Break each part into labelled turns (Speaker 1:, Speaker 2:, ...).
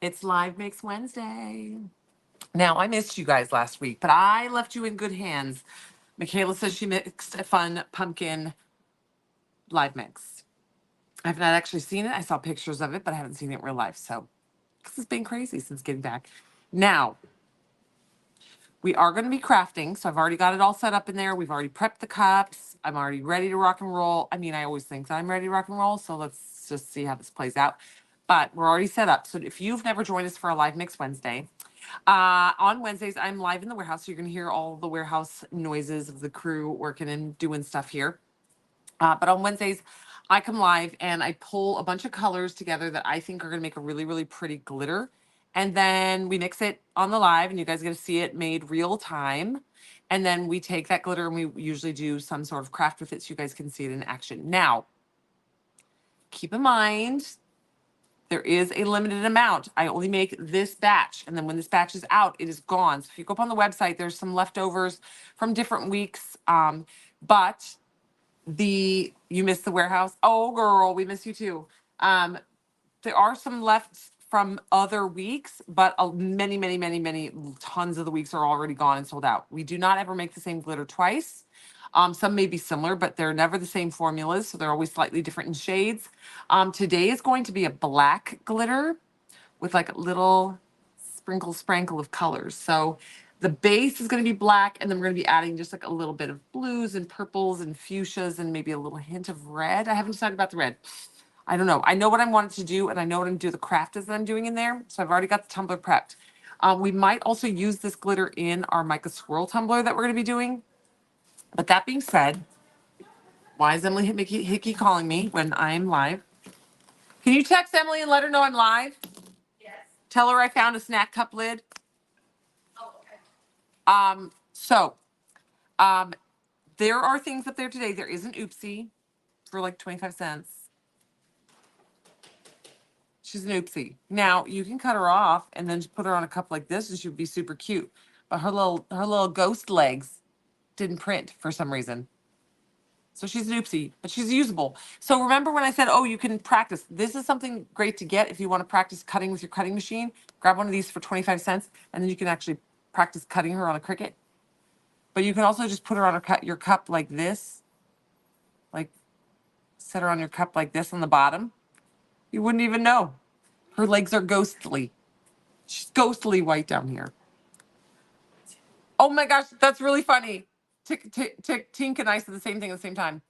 Speaker 1: It's Live Mix Wednesday. Now, I missed you guys last week, but I left you in good hands. Michaela says she mixed a fun pumpkin live mix. I have not actually seen it. I saw pictures of it, but I haven't seen it in real life. So this has been crazy since getting back. Now, we are going to be crafting. So I've already got it all set up in there. We've already prepped the cups. I'm already ready to rock and roll. I mean, I always think that I'm ready to rock and roll. So let's just see how this plays out. But we're already set up. So if you've never joined us for a Live Mix Wednesday, on Wednesdays, I'm live in the warehouse. So you're going to hear all the warehouse noises of the crew working and doing stuff here. But on Wednesdays, I come live and I pull a bunch of colors together that I think are going to make a really, really pretty glitter. And then we mix it on the live, and you guys get to see it made real time. And then we take that glitter and we usually do some sort of craft with it so you guys can see it in action. Now, keep in mind, there is a limited amount. I only make this batch. And then when this batch is out, it is gone. So if you go up on the website, there's some leftovers from different weeks. But you missed the warehouse. Oh, girl, we miss you too. There are some left from other weeks, but many, many, many, many tons of the weeks are already gone and sold out. We do not ever make the same glitter twice. Some may be similar, but they're never the same formulas, so they're always slightly different in shades. Today is going to be a black glitter with like a little sprinkle of colors. So the base is going to be black, and then we're going to be adding just like a little bit of blues and purples and fuchsias and maybe a little hint of red. I haven't decided about the red. I don't know. I know what I wanted to do, and I know what I'm going to do the craft is that I'm doing in there. So I've already got the tumbler prepped. We might also use this glitter in our Mica Swirl tumbler that we're going to be doing. But that being said, why is Emily Hickey calling me when I'm live? Can you text Emily and let her know I'm live?
Speaker 2: Yes.
Speaker 1: Tell her I found a snack cup lid.
Speaker 2: Oh, okay.
Speaker 1: There are things up there today. There is an oopsie for like 25 cents. She's an oopsie. Now you can cut her off and then just put her on a cup like this, and she would be super cute. But her little ghost legs didn't print for some reason. So she's an oopsie, but she's usable. So remember when I said, oh, you can practice. This is something great to get if you want to practice cutting with your cutting machine. Grab one of these for 25 cents, and then you can actually practice cutting her on a Cricut. But you can also just put her on your cup like this. Like, set her on your cup like this on the bottom. You wouldn't even know. Her legs are ghostly. She's ghostly white down here. Oh my gosh, that's really funny. Tink and I said the same thing at the same time.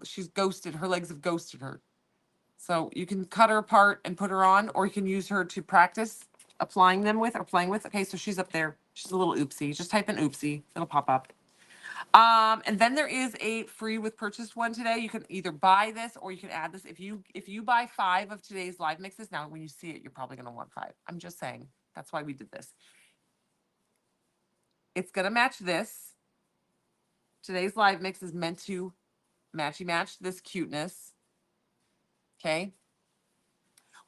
Speaker 1: She's ghosted. Her legs have ghosted her. So you can cut her apart and put her on, or you can use her to practice applying them with or playing with. Okay, so she's up there. She's a little oopsie. Just type in oopsie. It'll pop up. And then there is a free with purchased one today. You can either buy this or you can add this. If you buy 5 of today's live mixes, now when you see it, you're probably going to want 5. I'm just saying. That's why we did this. It's going to match this. Today's live mix is meant to match this cuteness. Okay.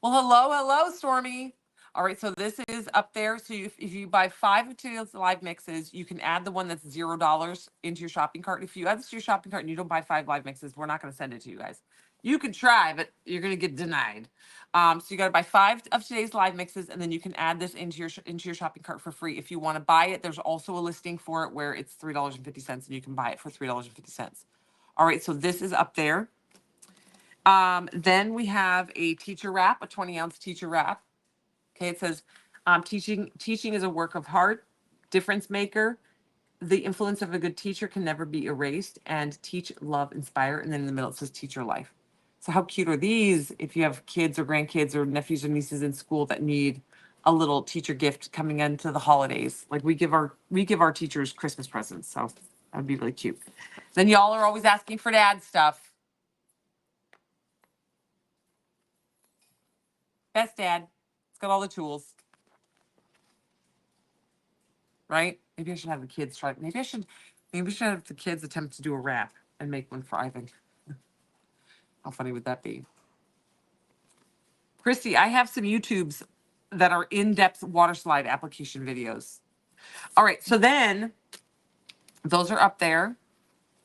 Speaker 1: Well, hello, Stormy. All right, so this is up there. So if you buy 5 of today's live mixes, you can add the one that's $0 into your shopping cart. If you add this to your shopping cart and you don't buy 5 live mixes, we're not going to send it to you guys. You can try, but you're going to get denied. So you got to buy 5 of today's live mixes, and then you can add this into your shopping cart for free. If you want to buy it, there's also a listing for it where it's $3.50, and you can buy it for $3.50. All right, so this is up there. Then we have a teacher wrap, a 20-ounce teacher wrap. Okay, it says, teaching is a work of art, difference maker. The influence of a good teacher can never be erased, and teach, love, inspire. And then in the middle it says teacher life. So how cute are these if you have kids or grandkids or nephews or nieces in school that need a little teacher gift coming into the holidays? Like we give our teachers Christmas presents, so that would be really cute. Then y'all are always asking for dad stuff. Best dad. It's got all the tools. Right? Maybe I should have the kids try. Maybe I should have the kids attempt to do a wrap and make one for Ivan. How funny would that be? Christy, I have some YouTubes that are in-depth water slide application videos. All right, so then those are up there.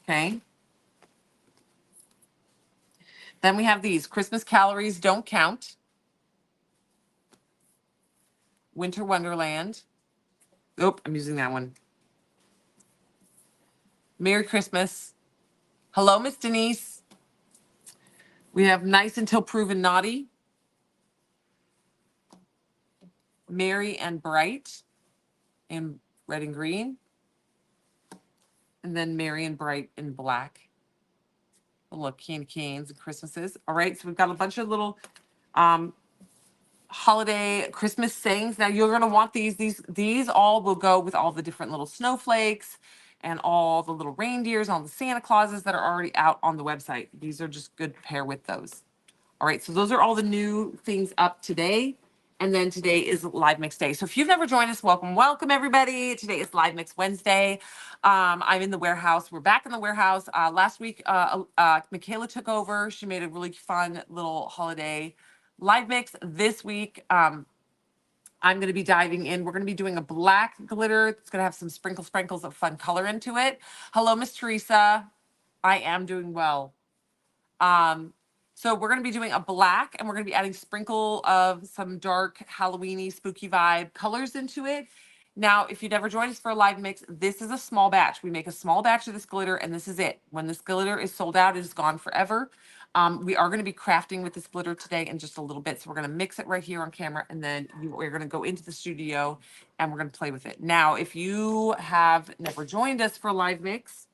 Speaker 1: Okay. Then we have these Christmas calories don't count. Winter Wonderland. Nope, I'm using that one. Merry Christmas. Hello, Miss Denise. We have Nice Until Proven Naughty. Merry and Bright in red and green. And then Merry and Bright in black. A little candy canes and Christmases. All right, so we've got a bunch of little holiday Christmas sayings. Now you're gonna want these. These all will go with all the different little snowflakes and all the little reindeers, all the Santa Clauses that are already out on the website. These are just good to pair with those. All right, so those are all the new things up today. And then today is Live Mix Day. So if you've never joined us, welcome, welcome everybody. Today is Live Mix Wednesday. I'm in the warehouse. We're back in the warehouse. Last week, Michaela took over. She made a really fun little holiday live mix. This week, I'm going to be diving in. We're going to be doing a black glitter. It's going to have some sprinkles of fun color into it. Hello, Miss Teresa. I am doing well. So we're going to be doing a black, and we're going to be adding sprinkle of some dark Halloweeny spooky vibe colors into it. Now, if you've never joined us for a live mix, this is a small batch. We make a small batch of this glitter, and this is it. When this glitter is sold out, it is gone forever. We are going to be crafting with this glitter today in just a little bit. So we're going to mix it right here on camera, and then we're going to go into the studio, and we're going to play with it. Now, if you have never joined us for a live mix,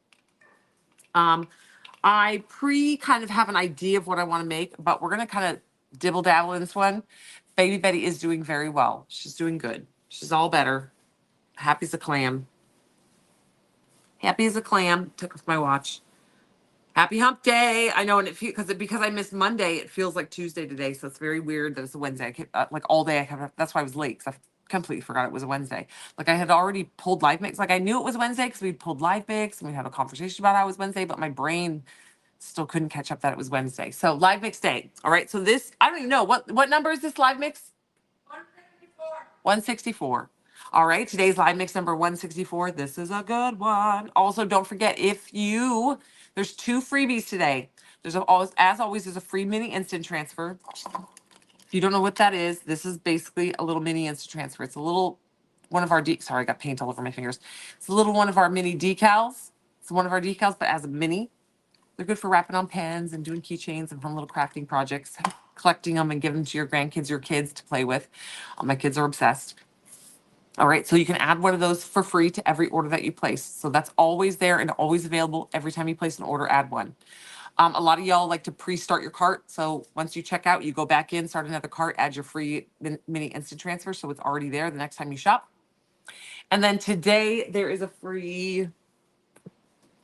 Speaker 1: I kind of have an idea of what I want to make, but we're going to kind of dibble dabble in this one. Baby Betty is doing very well. She's doing good. She's all better. Happy as a clam. Happy as a clam. Took off my watch. Happy hump day. I know, and because I missed Monday, it feels like Tuesday today. So it's very weird that it's a Wednesday. I kept, like all day. That's why I was late, because I completely forgot it was a Wednesday. Like I had already pulled live mix. Like I knew it was Wednesday because we pulled live mix and we had a conversation about how it was Wednesday, but my brain still couldn't catch up that it was Wednesday. So live mix day. All right. So this, I don't even know what number is this live mix?
Speaker 2: 164.
Speaker 1: 164. All right. Today's live mix number 164. This is a good one. Also, don't forget there's 2 freebies today. As always, there's a free mini instant transfer. If you don't know what that is, this is basically a little mini instant transfer. It's a little one of our sorry, I got paint all over my fingers. It's a little one of our mini decals. It's one of our decals, but as a mini. They're good for wrapping on pens and doing keychains and fun little crafting projects, collecting them and giving them to your grandkids, your kids to play with. My kids are obsessed. All right, so you can add one of those for free to every order that you place. So that's always there and always available every time you place an order, add one. A lot of y'all like to pre-start your cart. So once you check out, you go back in, start another cart, add your free mini instant transfer. So it's already there the next time you shop. And then today there is a free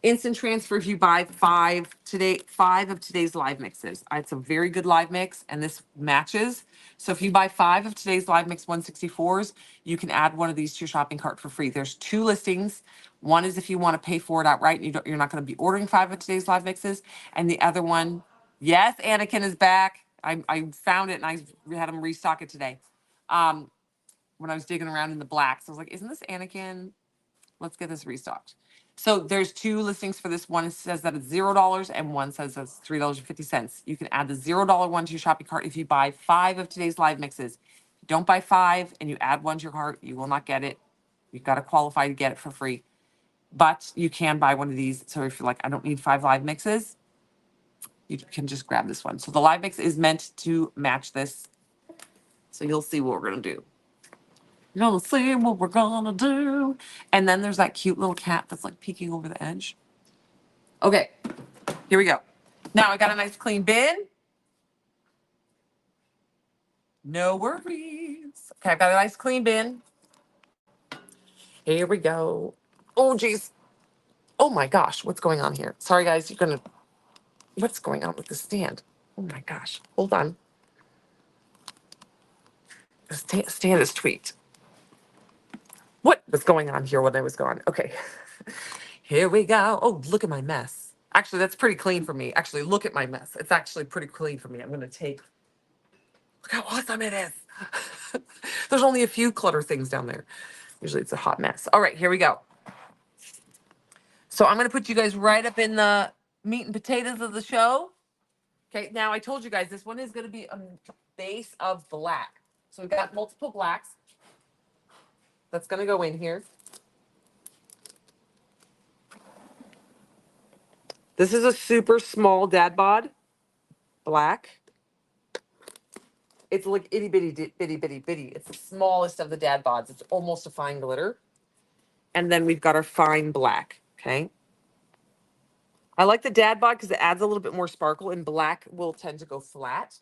Speaker 1: instant transfer if you buy 5 of today's live mixes. It's a very good live mix, and this matches. So if you buy 5 of today's live mix 164s, you can add one of these to your shopping cart for free. There's 2 listings. One is if you want to pay for it outright, and you're not going to be ordering 5 of today's live mixes. And the other one, yes, Anakin is back. I found it, and I had him restock it today. When I was digging around in the blacks, I was like, isn't this Anakin? Let's get this restocked. So there's 2 listings for this. One says that it's $0 and one says it's $3.50. You can add the $0 one to your shopping cart if you buy 5 of today's live mixes. If you don't buy 5 and you add one to your cart, you will not get it. You've got to qualify to get it for free. But you can buy one of these. So if you're like, I don't need 5 live mixes, you can just grab this one. So the live mix is meant to match this. So you'll see what we're going to do. You're gonna see what we're gonna do. And then there's that cute little cat that's like peeking over the edge. Okay, here we go. Now I got a nice clean bin. No worries. Okay, I've got a nice clean bin. Here we go. Oh, geez. Oh my gosh, what's going on here? Sorry, guys, what's going on with the stand? Oh my gosh, hold on. The stand is tweaked. What was going on here when I was gone? Okay, here we go. Oh, look at my mess. Actually, that's pretty clean for me. Actually, look at my mess. It's actually pretty clean for me. I'm going to take, look how awesome it is. There's only a few clutter things down there. Usually it's a hot mess. All right, here we go. So I'm going to put you guys right up in the meat and potatoes of the show. Okay, now I told you guys this one is going to be a base of black. So we've got multiple blacks. that's going to go in here. This is a super small dad bod, black. It's like itty bitty, bitty, bitty, bitty. It's the smallest of the dad bods. It's almost a fine glitter. And then we've got our fine black, okay? I like the dad bod because it adds a little bit more sparkle, and black will tend to go flat.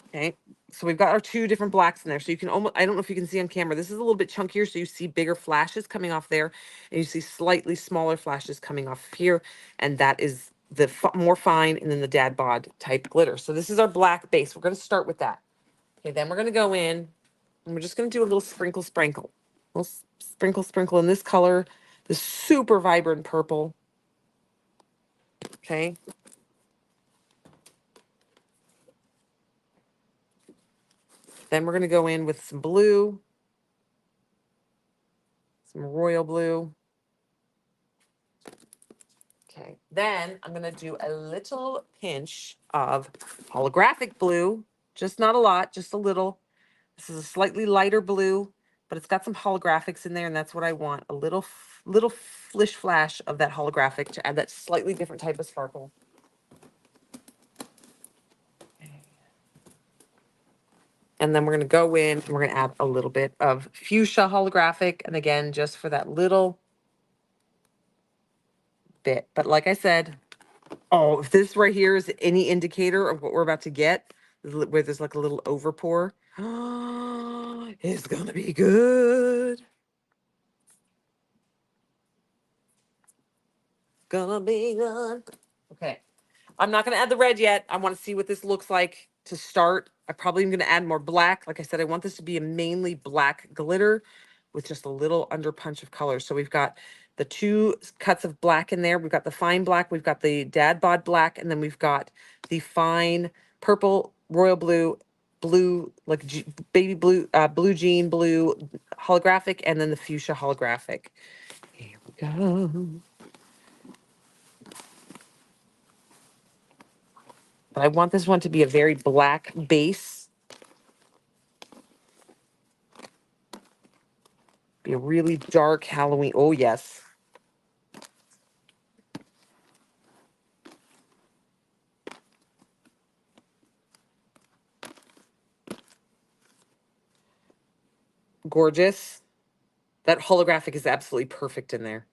Speaker 1: Okay, so we've got our two different blacks in there. So you can almost, I don't know if you can see on camera, this is a little bit chunkier, so you see bigger flashes coming off there, and you see slightly smaller flashes coming off here, and that is the more fine and then the dad bod type glitter. So this is our black base. We're going to start with that. Okay, then we're going to go in, and we're just going to do a little sprinkle, sprinkle. A little sprinkle, sprinkle in this color, the super vibrant purple. Okay. Then we're going to go in with some blue, some royal blue. Okay, then I'm going to do a little pinch of holographic blue, just not a lot, just a little. This is a slightly lighter blue, but it's got some holographics in there, and that's what I want. A little, little flish flash of that holographic to add that slightly different type of sparkle. And then we're going to go in and we're going to add a little bit of fuchsia holographic. And again, just for that little bit. But like I said, oh, if this right here is any indicator of what we're about to get, where there's like a little overpour, it's going to be good. Gonna be good. Okay. I'm not going to add the red yet. I want to see what this looks like to start. I probably am going to add more black. Like I said, I want this to be a mainly black glitter with just a little under punch of color. So we've got the two cuts of black in there. We've got the fine black. We've got the dad bod black. And then we've got the fine purple, royal blue, blue, like baby blue, blue jean blue holographic, and then the fuchsia holographic. Here we go. But I want this one to be a very black base. Be a really dark Halloween. Oh, yes. Gorgeous. That holographic is absolutely perfect in there.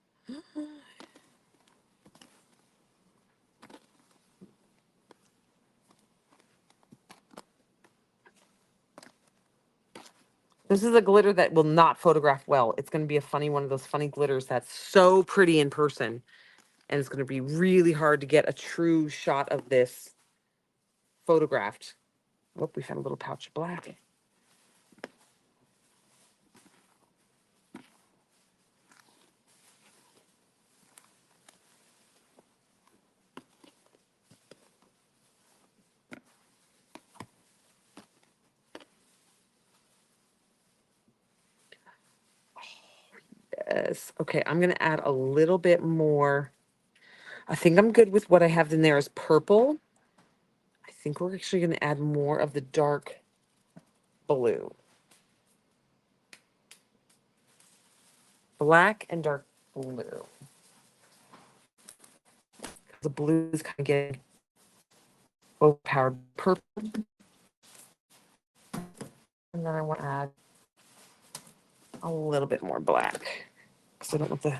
Speaker 1: This is a glitter that will not photograph well. It's going to be a funny one of those funny glitters that's so pretty in person. And it's going to be really hard to get a true shot of this photographed. Oh, we found a little pouch of black. Yes. Okay, I'm going to add a little bit more. I think I'm good with what I have in there as purple. I think we're actually going to add more of the dark blue. Black and dark blue. The blue is kind of getting overpowered purple. And then I want to add a little bit more black because I don't want the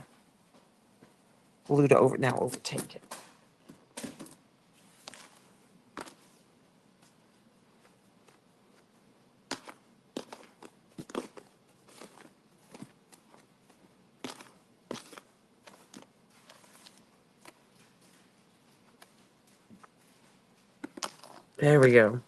Speaker 1: blue to overtake it. There we go.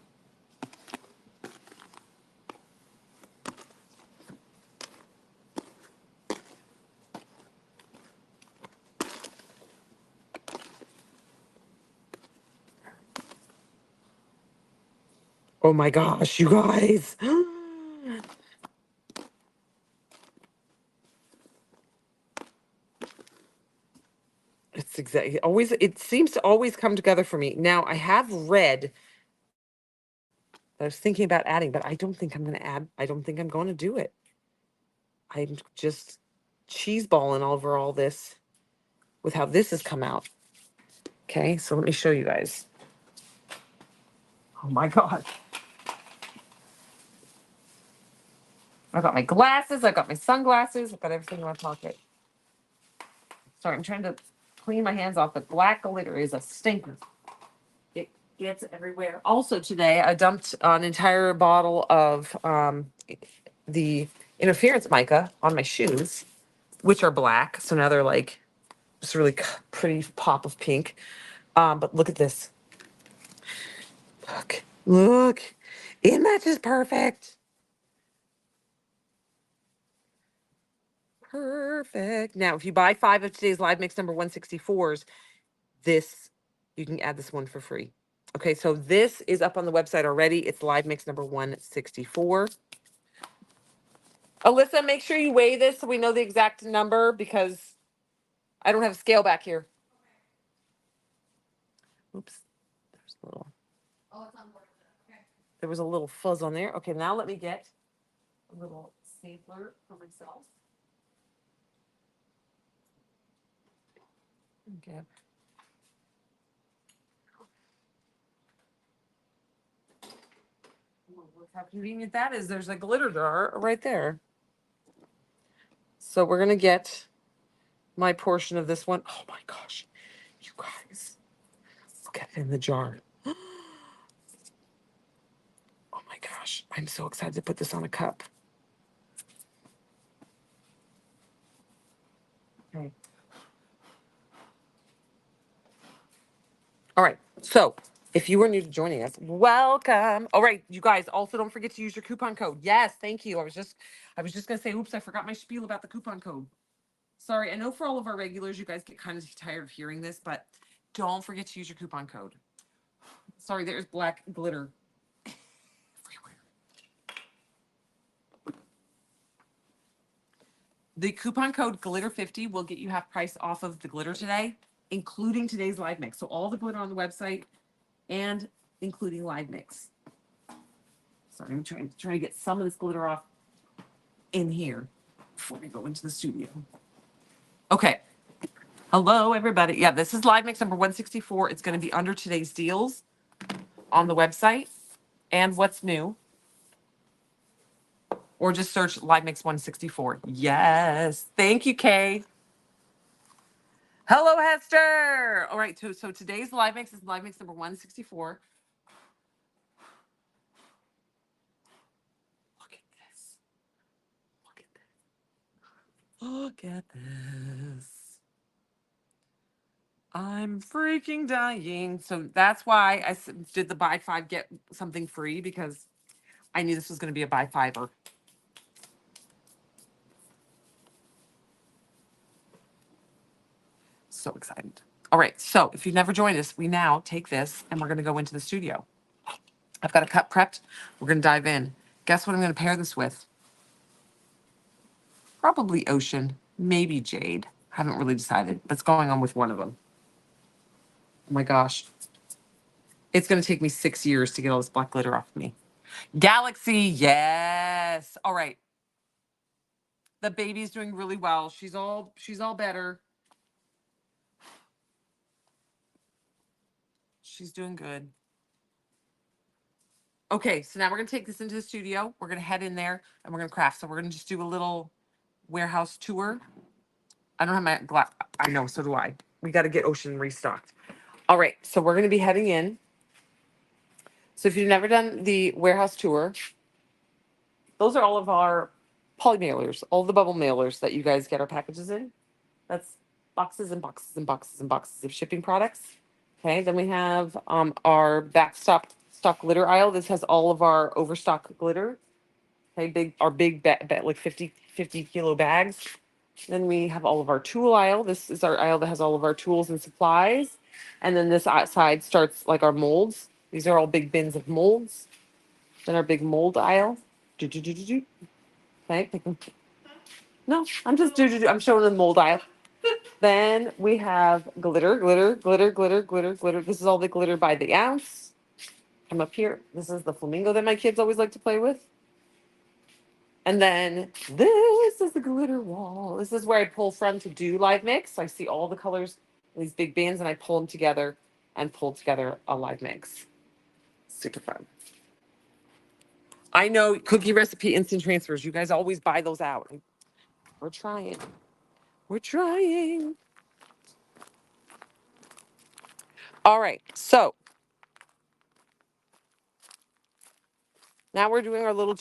Speaker 1: Oh my gosh, you guys. It's exactly always, it seems to always come together for me. Now I have red that I was thinking about adding, but I don't think I'm going to add, I don't think I'm going to do it. I'm just cheese balling over all this with how this has come out. Okay, so let me show you guys. Oh my God. I got my glasses, I got my sunglasses, I've got everything in my pocket. Sorry, I'm trying to clean my hands off, but black glitter is a stinker. It gets everywhere. Also today, I dumped an entire bottle of the interference mica on my shoes, which are black. So now they're like just really pretty pop of pink. But look at this. Look. It matches perfect. Perfect. Now, if you buy 5 of today's live mix number 164s, this, you can add this one for free. Okay, so this is up on the website already. It's live mix number 164. Alyssa, make sure you weigh this so we know the exact number because I don't have a scale back here. Oops. There's a little.
Speaker 2: Oh, it's on board. Okay.
Speaker 1: There was a little fuzz on there. Okay, now let me get a little stapler for myself. Okay. Look how convenient that is. There's a glitter jar right there. So we're going to get my portion of this one. Oh my gosh, you guys, look at it in the jar. Oh my gosh, I'm so excited to put this on a cup. Okay. All right, so if you are new to joining us, welcome. All right, you guys, also don't forget to use your coupon code. Yes, thank you. I was just gonna say, oops, I forgot my spiel about the coupon code. Sorry, I know for all of our regulars, you guys get kind of tired of hearing this, but don't forget to use your coupon code. Sorry, there's black glitter everywhere. The coupon code glitter50 will get you half price off of the glitter today, including today's live mix. So all the glitter on the website and including live mix. Sorry, I'm trying to get some of this glitter off in here before we go into the studio. Okay. Hello, everybody. Yeah, this is live mix number 164. It's going to be under today's deals on the website. And what's new? Or just search live mix 164. Yes. Thank you, Kay. Hello, Hester. All right. So today's live mix is live mix number 164. Look at this. Look at this. Look at this. I'm freaking dying. So that's why I did the buy 5, get something free, because I knew this was going to be a buy 5er. So excited. All right. So if you've never joined us, we now take this and we're going to go into the studio. I've got a cup prepped. We're going to dive in. Guess what I'm going to pair this with? Probably ocean, maybe jade. Haven't really decided, but it's going on with one of them. Oh my gosh. It's going to take me 6 years to get all this black glitter off of me. Galaxy, yes. All right. The baby's doing really well. She's all better. She's doing good. Okay, so now we're going to take this into the studio. We're going to head in there and we're going to craft. So we're going to just do a little warehouse tour. I don't have my glass. I know, so do I. We got to get Ocean restocked. All right, so we're going to be heading in. So if you've never done the warehouse tour, those are all of our poly mailers, all the bubble mailers that you guys get our packages in. That's boxes and boxes and boxes and boxes of shipping products. Okay, then we have our backstop stock glitter aisle. This has all of our overstock glitter. Okay, our big like 50 kilo bags. Then we have all of our tool aisle. This is our aisle that has all of our tools and supplies. And then this side starts like our molds. These are all big bins of molds. Then our big mold aisle. Okay, pick them. No, I'm just I'm showing the mold aisle. Then we have glitter, glitter, glitter, glitter, glitter, glitter. This is all the glitter by the ounce. Come up here. This is the flamingo that my kids always like to play with. And then this is the glitter wall. This is where I pull from to do live mix. I see all the colors in these big bins and I pull them together and pull together a live mix. Super fun. I know cookie recipe instant transfers. You guys always buy those out. We're trying. We're trying. All right. So now we're doing our little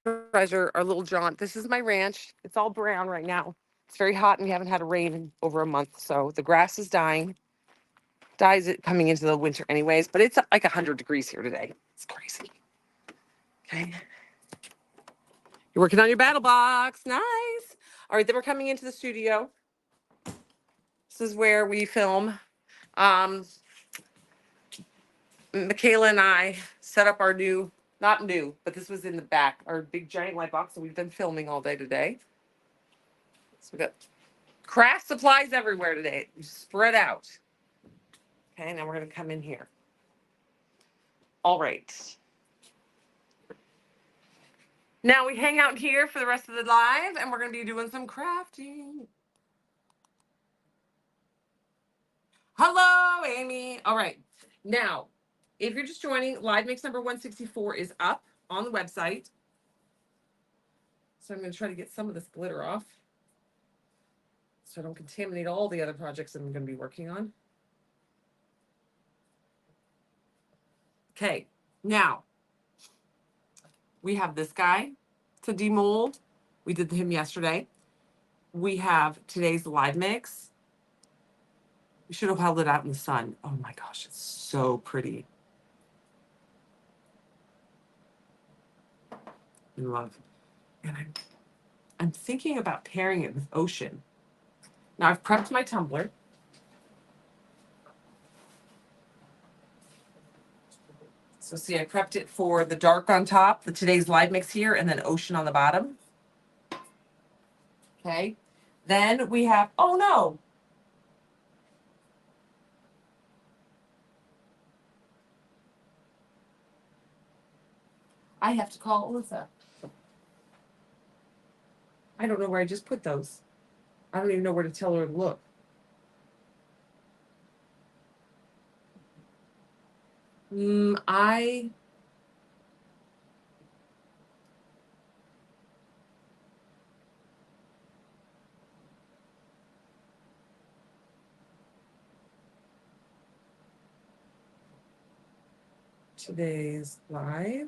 Speaker 1: treasure, our little jaunt. This is my ranch. It's all brown right now. It's very hot and we haven't had a rain in over a month. So the grass is dying. Dies it coming into the winter anyways, but it's like 100 degrees here today. It's crazy. Okay. You're working on your battle box. Nice. All right, then we're coming into the studio. This is where we film. Michaela and I set up our new, not new, but this was in the back, our big giant light box. So we've been filming all day today. So we got craft supplies everywhere today, spread out. Okay, now we're gonna come in here. All right. Now we hang out here for the rest of the live and we're gonna be doing some crafting. Hello, Amy. All right. Now, if you're just joining, live mix number 164 is up on the website. So I'm gonna try to get some of this glitter off so I don't contaminate all the other projects that I'm gonna be working on. Okay, now we have this guy to demold. We did him yesterday. We have today's live mix. We should have held it out in the sun. Oh my gosh, it's so pretty. I love. And I'm thinking about pairing it with ocean. Now I've prepped my tumbler. So see, I prepped it for the dark on top, the today's live mix here, and then ocean on the bottom. Okay. Then we have, oh no. I have to call Alyssa. I don't know where I just put those. I don't even know where to tell her to look. I today's live.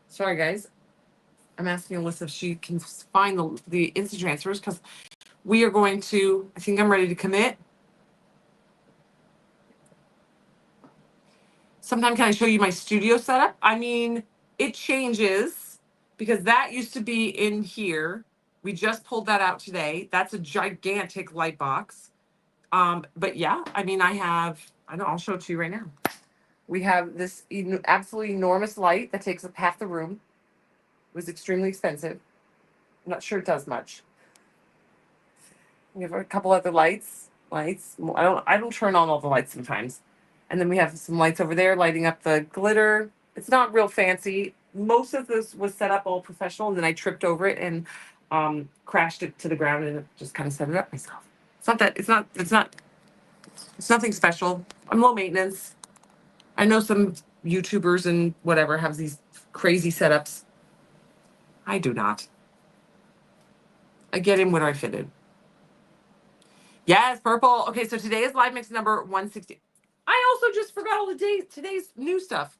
Speaker 1: Sorry, guys. I'm asking Alyssa if she can find the instant transfers because we are going to, I think I'm ready to commit. Sometime can I show you my studio setup? I mean, it changes because that used to be in here. We just pulled that out today. That's a gigantic light box. But yeah, I mean, I know, I'll show it to you right now. We have this absolutely enormous light that takes up half the room. It was extremely expensive. I'm not sure it does much. We have a couple other lights. I don't turn on all the lights sometimes. And then we have some lights over there lighting up the glitter. It's not real fancy. Most of this was set up all professional, and then I tripped over it and crashed it to the ground and just kind of set it up myself. It's nothing special. I'm low maintenance. I know some YouTubers and whatever have these crazy setups. I do not. I get in when I fit in. Yes, purple. Okay, so today is live mix number 160. I also just forgot all the today's new stuff.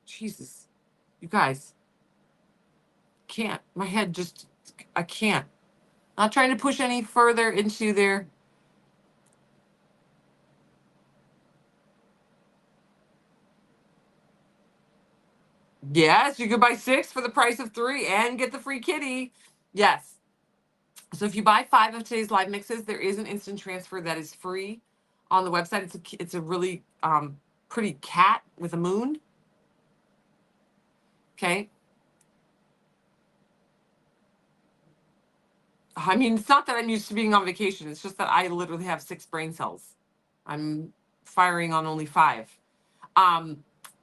Speaker 1: Jesus. You guys. Can't. My head just, I can't. Not trying to push any further into there. Yes, you could buy 6 for the price of 3 and get the free kitty. Yes. So if you buy 5 of today's live mixes, there is an instant transfer that is free on the website. It's a really pretty cat with a moon. Okay. I mean, it's not that I'm used to being on vacation. It's just that I literally have 6 brain cells. I'm firing on only 5.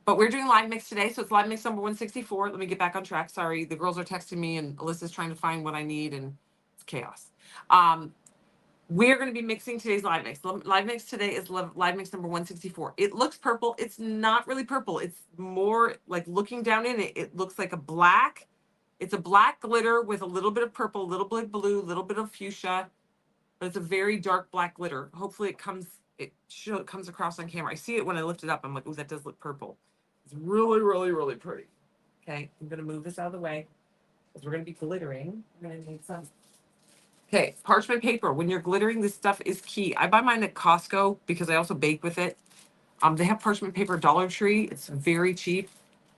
Speaker 1: But we're doing live mix today, so it's live mix number 164. Let me get back on track. Sorry, the girls are texting me, and Alyssa's trying to find what I need, and it's chaos. We're going to be mixing today's live mix. Live mix today is live mix number 164. It looks purple. It's not really purple. It's more like looking down in it. It looks like a black. It's a black glitter with a little bit of purple, a little bit of blue, a little bit of fuchsia, but it's a very dark black glitter. Hopefully it comes across on camera. I see it when I lift it up. I'm like, oh, that does look purple. It's really, really, really pretty. Okay, I'm going to move this out of the way because we're going to be glittering. We're going to need some. Okay, parchment paper. When you're glittering, this stuff is key. I buy mine at Costco because I also bake with it. They have parchment paper at Dollar Tree. It's very cheap.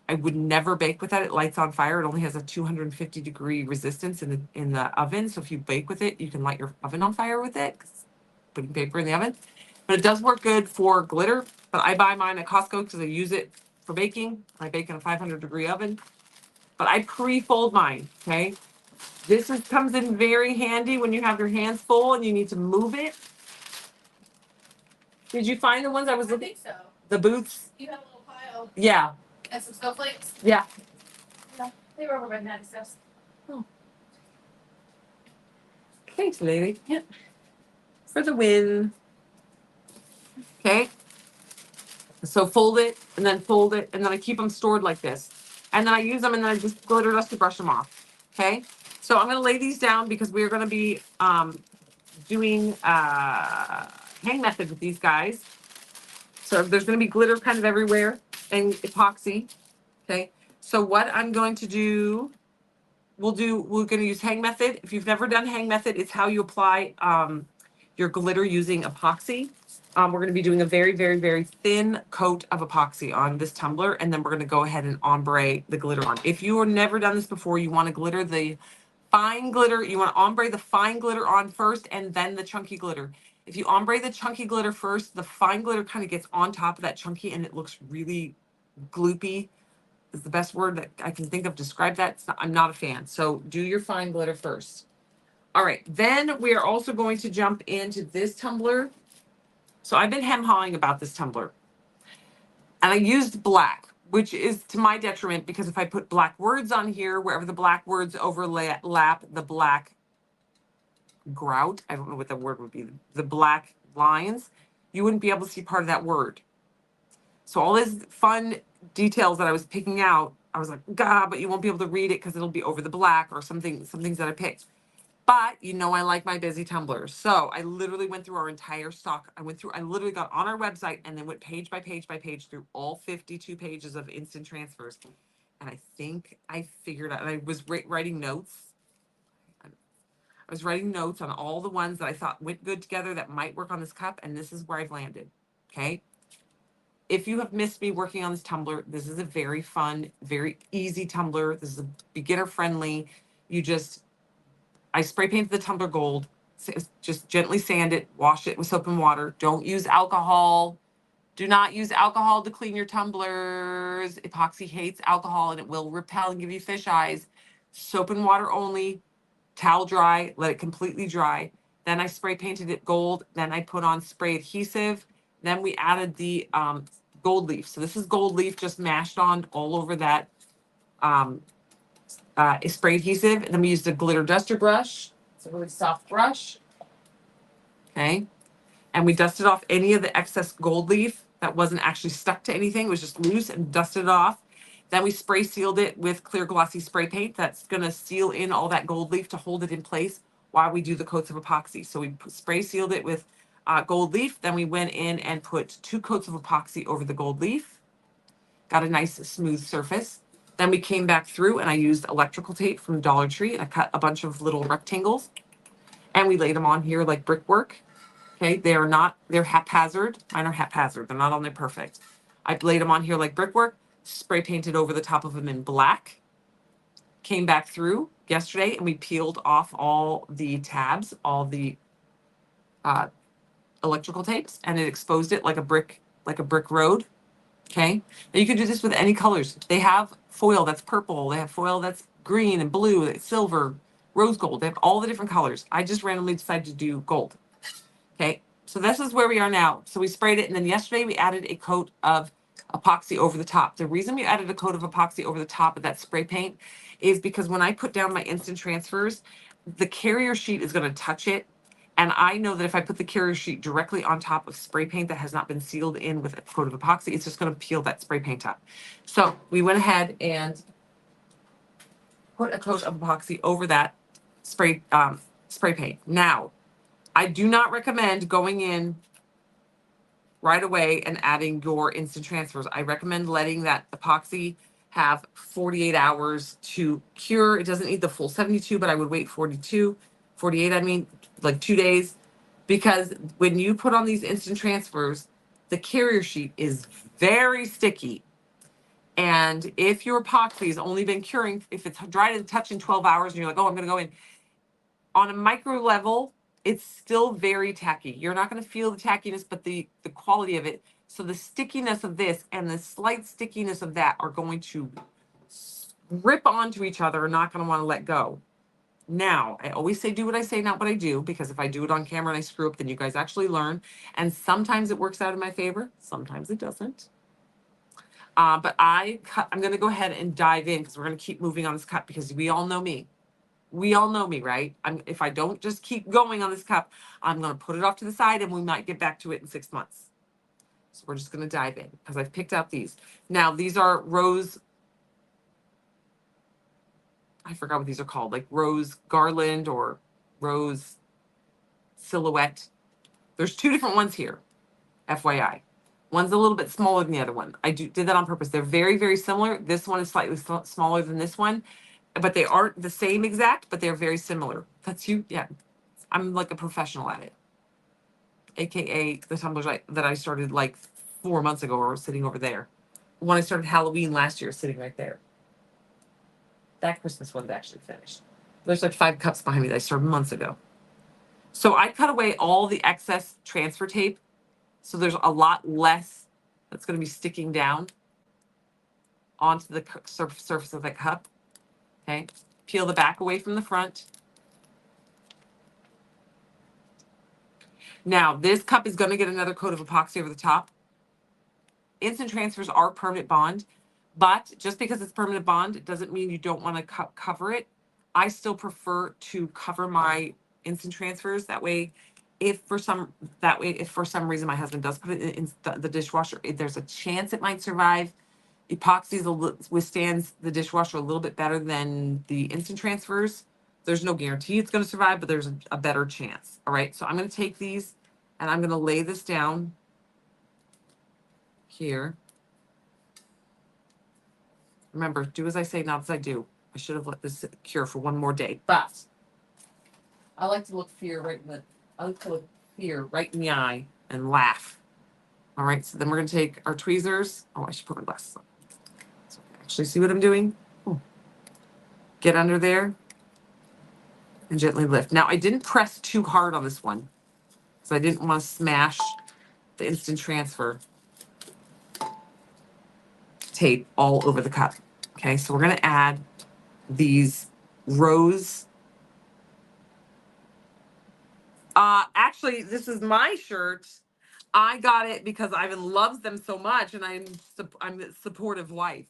Speaker 1: I would never bake with that. It lights on fire. It only has a 250-degree resistance in the oven. So if you bake with it, you can light your oven on fire with it. Putting paper in the oven. But it does work good for glitter. But I buy mine at Costco because I use it for baking. I bake in a 500-degree oven. But I pre-fold mine, okay? Comes in very handy when you have your hands full and you need to move it. Did you find the ones I was looking?
Speaker 2: I think so.
Speaker 1: The booths?
Speaker 2: You have a little pile.
Speaker 1: Yeah.
Speaker 2: And some snowflakes.
Speaker 1: Yeah.
Speaker 2: Yeah. They were over by Maddie's house.
Speaker 1: Oh. Thanks, lady.
Speaker 2: Yep.
Speaker 1: For the win. Okay. So fold it, and then I keep them stored like this. And then I use them, and then I just glitter dust to brush them off. Okay. So I'm going to lay these down because we're going to be doing hang method with these guys. So there's going to be glitter kind of everywhere and epoxy. Okay. So what I'm going to do, we're going to use hang method. If you've never done hang method, it's how you apply your glitter using epoxy. We're going to be doing a very, very, very thin coat of epoxy on this tumbler, and then we're going to go ahead and ombre the glitter on. If you have never done this before, you want to glitter the fine glitter. You want to ombre the fine glitter on first, and then the chunky glitter. If you ombre the chunky glitter first, the fine glitter kind of gets on top of that chunky, and it looks really gloopy. Is the best word that I can think of to describe that. I'm not a fan. So do your fine glitter first. All right. Then we are also going to jump into this tumbler. So I've been hem-hawing about this tumbler. And I used black, which is to my detriment because if I put black words on here, wherever the black words overlap the black grout, I don't know what the word would be, the black lines, you wouldn't be able to see part of that word. So all these fun details that I was picking out, I was like, God, but you won't be able to read it because it'll be over the black or some things that I picked. But you know, I like my busy tumblers. So I literally went through our entire stock. I literally got on our website and then went page by page by page through all 52 pages of instant transfers. And I think I figured out, and I was writing notes. I was writing notes on all the ones that I thought went good together that might work on this cup. And this is where I've landed. Okay. If you have missed me working on this tumbler, this is a very fun, very easy tumbler. This is a beginner friendly. I spray painted the tumbler gold, just gently sand it, wash it with soap and water. Don't use alcohol. Do not use alcohol to clean your tumblers. Epoxy hates alcohol and it will repel and give you fish eyes. Soap and water only, towel dry, let it completely dry. Then I spray painted it gold. Then I put on spray adhesive. Then we added the gold leaf. So this is gold leaf just mashed on all over that spray adhesive. And then we used a glitter duster brush. It's a really soft brush. Okay. And we dusted off any of the excess gold leaf that wasn't actually stuck to anything. It was just loose and dusted it off. Then we spray sealed it with clear glossy spray paint. That's going to seal in all that gold leaf to hold it in place while we do the coats of epoxy. So we spray sealed it with gold leaf. Then we went in and put 2 coats of epoxy over the gold leaf. Got a nice smooth surface. Then we came back through and I used electrical tape from Dollar Tree and I cut a bunch of little rectangles. And we laid them on here like brickwork. Okay, they're haphazard. Mine are haphazard. They're not on there perfect. I laid them on here like brickwork, spray painted over the top of them in black. Came back through yesterday and we peeled off all the tabs, all the uh, electrical tapes, and it exposed it like a brick road. Okay. Now you can do this with any colors. They have foil that's purple. They have foil that's green and blue, silver, rose gold. They have all the different colors. I just randomly decided to do gold. Okay. So this is where we are now. So we sprayed it. And then yesterday we added a coat of epoxy over the top. The reason we added a coat of epoxy over the top of that spray paint is because when I put down my instant transfers, the carrier sheet is going to touch it. And I know that if I put the carrier sheet directly on top of spray paint that has not been sealed in with a coat of epoxy, it's just going to peel that spray paint up. So we went ahead and put a coat of epoxy over that spray paint. Now, I do not recommend going in right away and adding your instant transfers. I recommend letting that epoxy have 48 hours to cure. It doesn't need the full 72, but I would wait 48, I mean, like 2 days. Because when you put on these instant transfers, the carrier sheet is very sticky. And if your epoxy has only been curing, if it's dried and touched in 12 hours and you're like, oh, I'm going to go in, on a micro level, it's still very tacky. You're not going to feel the tackiness, but the quality of it. So the stickiness of this and the slight stickiness of that are going to rip onto each other and not going to want to let go. Now, I always say do what I say, not what I do, because if I do it on camera and I screw up, then you guys actually learn. And sometimes it works out in my favor. Sometimes it doesn't. But I'm going to go ahead and dive in because we're going to keep moving on this cut because we all know me. We all know me, right? If I don't just keep going on this cup, I'm going to put it off to the side and we might get back to it in 6 months. So we're just going to dive in because I've picked out these. Now, these are rose, I forgot what these are called, like rose garland or rose silhouette. There's 2 different ones here, FYI. One's a little bit smaller than the other one. I did that on purpose. They're very, very similar. This one is slightly smaller than this one, but they aren't the same exact, but they're very similar. That's you. Yeah. I'm like a professional at it. AKA the tumblers that I started like 4 months ago or sitting over there. When I started Halloween last year, sitting right there. That Christmas one's actually finished. There's like 5 cups behind me that I started months ago. So I cut away all the excess transfer tape. So there's a lot less that's going to be sticking down onto the surface of the cup. Okay. Peel the back away from the front. Now, this cup is going to get another coat of epoxy over the top. Instant transfers are permanent bond, but just because it's permanent bond, it doesn't mean you don't want to cover it. I still prefer to cover my instant transfers. That way, if for some reason my husband does put it in the dishwasher, there's a chance it might survive. Epoxy withstands the dishwasher a little bit better than the instant transfers. There's no guarantee it's going to survive, but there's a better chance. All right, so I'm going to take these and I'm going to lay this down here. Remember, do as I say, not as I do. I should have let this cure for 1 more day, but I like to look fear right in the eye and laugh. All right, so then we're going to take our tweezers. Oh, I should put my glasses on. So I can actually see what I'm doing. Ooh. Get under there and gently lift. Now, I didn't press too hard on this one because I didn't want to smash the instant transfer tape all over the cup. Okay, so we're going to add these rose. Actually, this is my shirt. I got it because Ivan loves them so much, and I'm a supportive wife.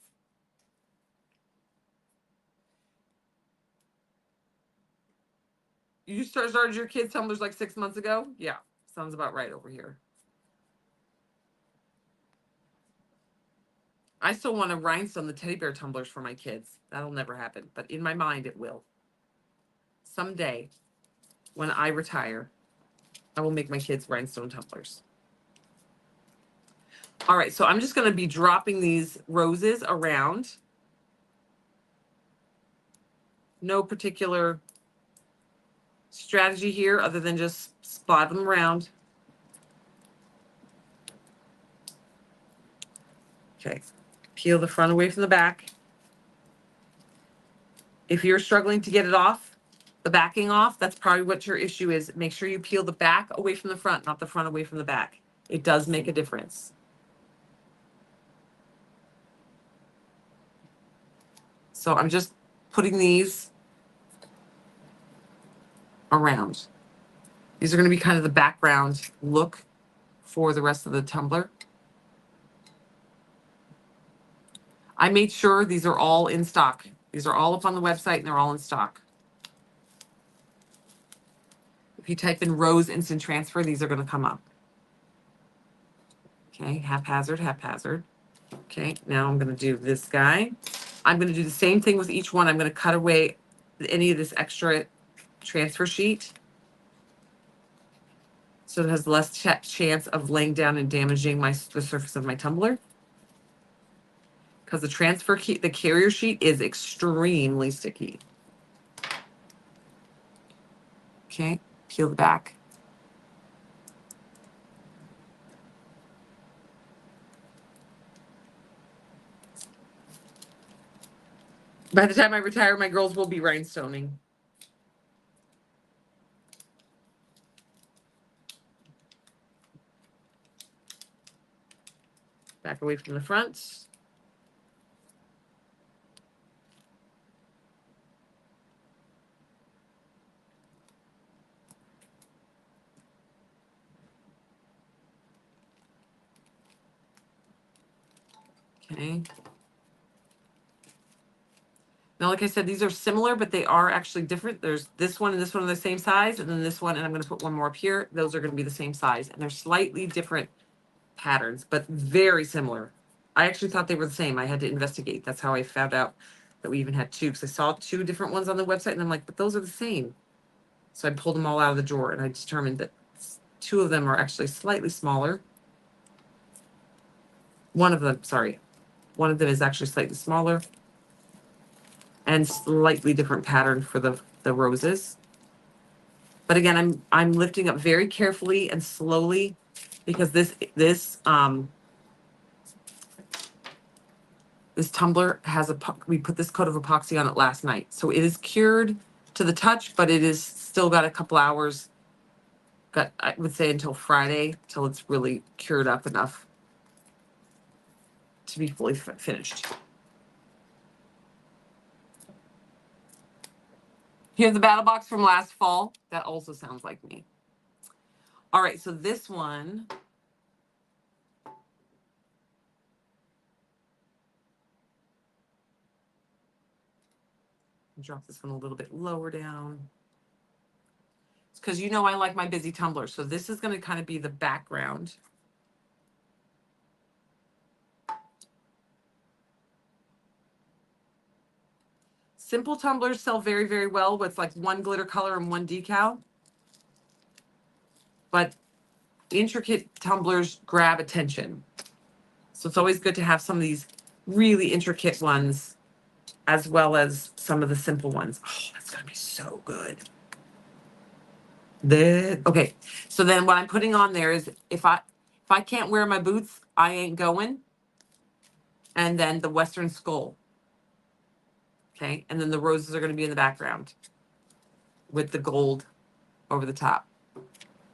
Speaker 1: You started your kids' tumblers like 6 months ago? Yeah, sounds about right over here. I still want to rhinestone the teddy bear tumblers for my kids. That'll never happen, but in my mind it will. Someday, when I retire, I will make my kids rhinestone tumblers. All right, so I'm just going to be dropping these roses around. No particular strategy here other than just spot them around. Okay, peel the front away from the back. If you're struggling to get it off, the backing off, that's probably what your issue is. Make sure you peel the back away from the front, not the front away from the back. It does make a difference. So I'm just putting these around. These are going to be kind of the background look for the rest of the tumbler. I made sure these are all in stock. These are all up on the website and they're all in stock. If you type in Rose Instant Transfer, these are going to come up. Okay, haphazard, haphazard. Okay, now I'm going to do this guy. I'm going to do the same thing with each one. I'm going to cut away any of this extra transfer sheet so it has less chance of laying down and damaging the surface of my tumbler. Because the carrier sheet is extremely sticky. Okay, peel the back. By the time I retire, my girls will be rhinestoning. Back away from the front. Okay. Now, like I said, these are similar, but they are actually different. There's this one and this one are the same size, and then this one, and I'm going to put one more up here. Those are going to be the same size, and they're slightly different patterns, but very similar. I actually thought they were the same. I had to investigate. That's how I found out that we even had two, because I saw two different ones on the website, and I'm like, but those are the same. So I pulled them all out of the drawer, and I determined that two of them are actually slightly smaller. One of them is actually slightly smaller and slightly different pattern for the roses. But again, I'm lifting up very carefully and slowly because this tumbler has we put this coat of epoxy on it last night. So it is cured to the touch, but it is still got a couple hours. I would say until Friday, till it's really cured up enough to be fully finished. Here's the battle box from last fall. That also sounds like me. All right, so this one. Drop this one a little bit lower down. It's because you know I like my busy tumbler. So this is going to kind of be the background. Simple tumblers sell very, very well with like one glitter color and one decal. But intricate tumblers grab attention. So it's always good to have some of these really intricate ones as well as some of the simple ones. Oh, that's going to be so good. Okay, so then what I'm putting on there is if I can't wear my boots, I ain't going. And then the Western skull. Okay, and then the roses are going to be in the background with the gold over the top.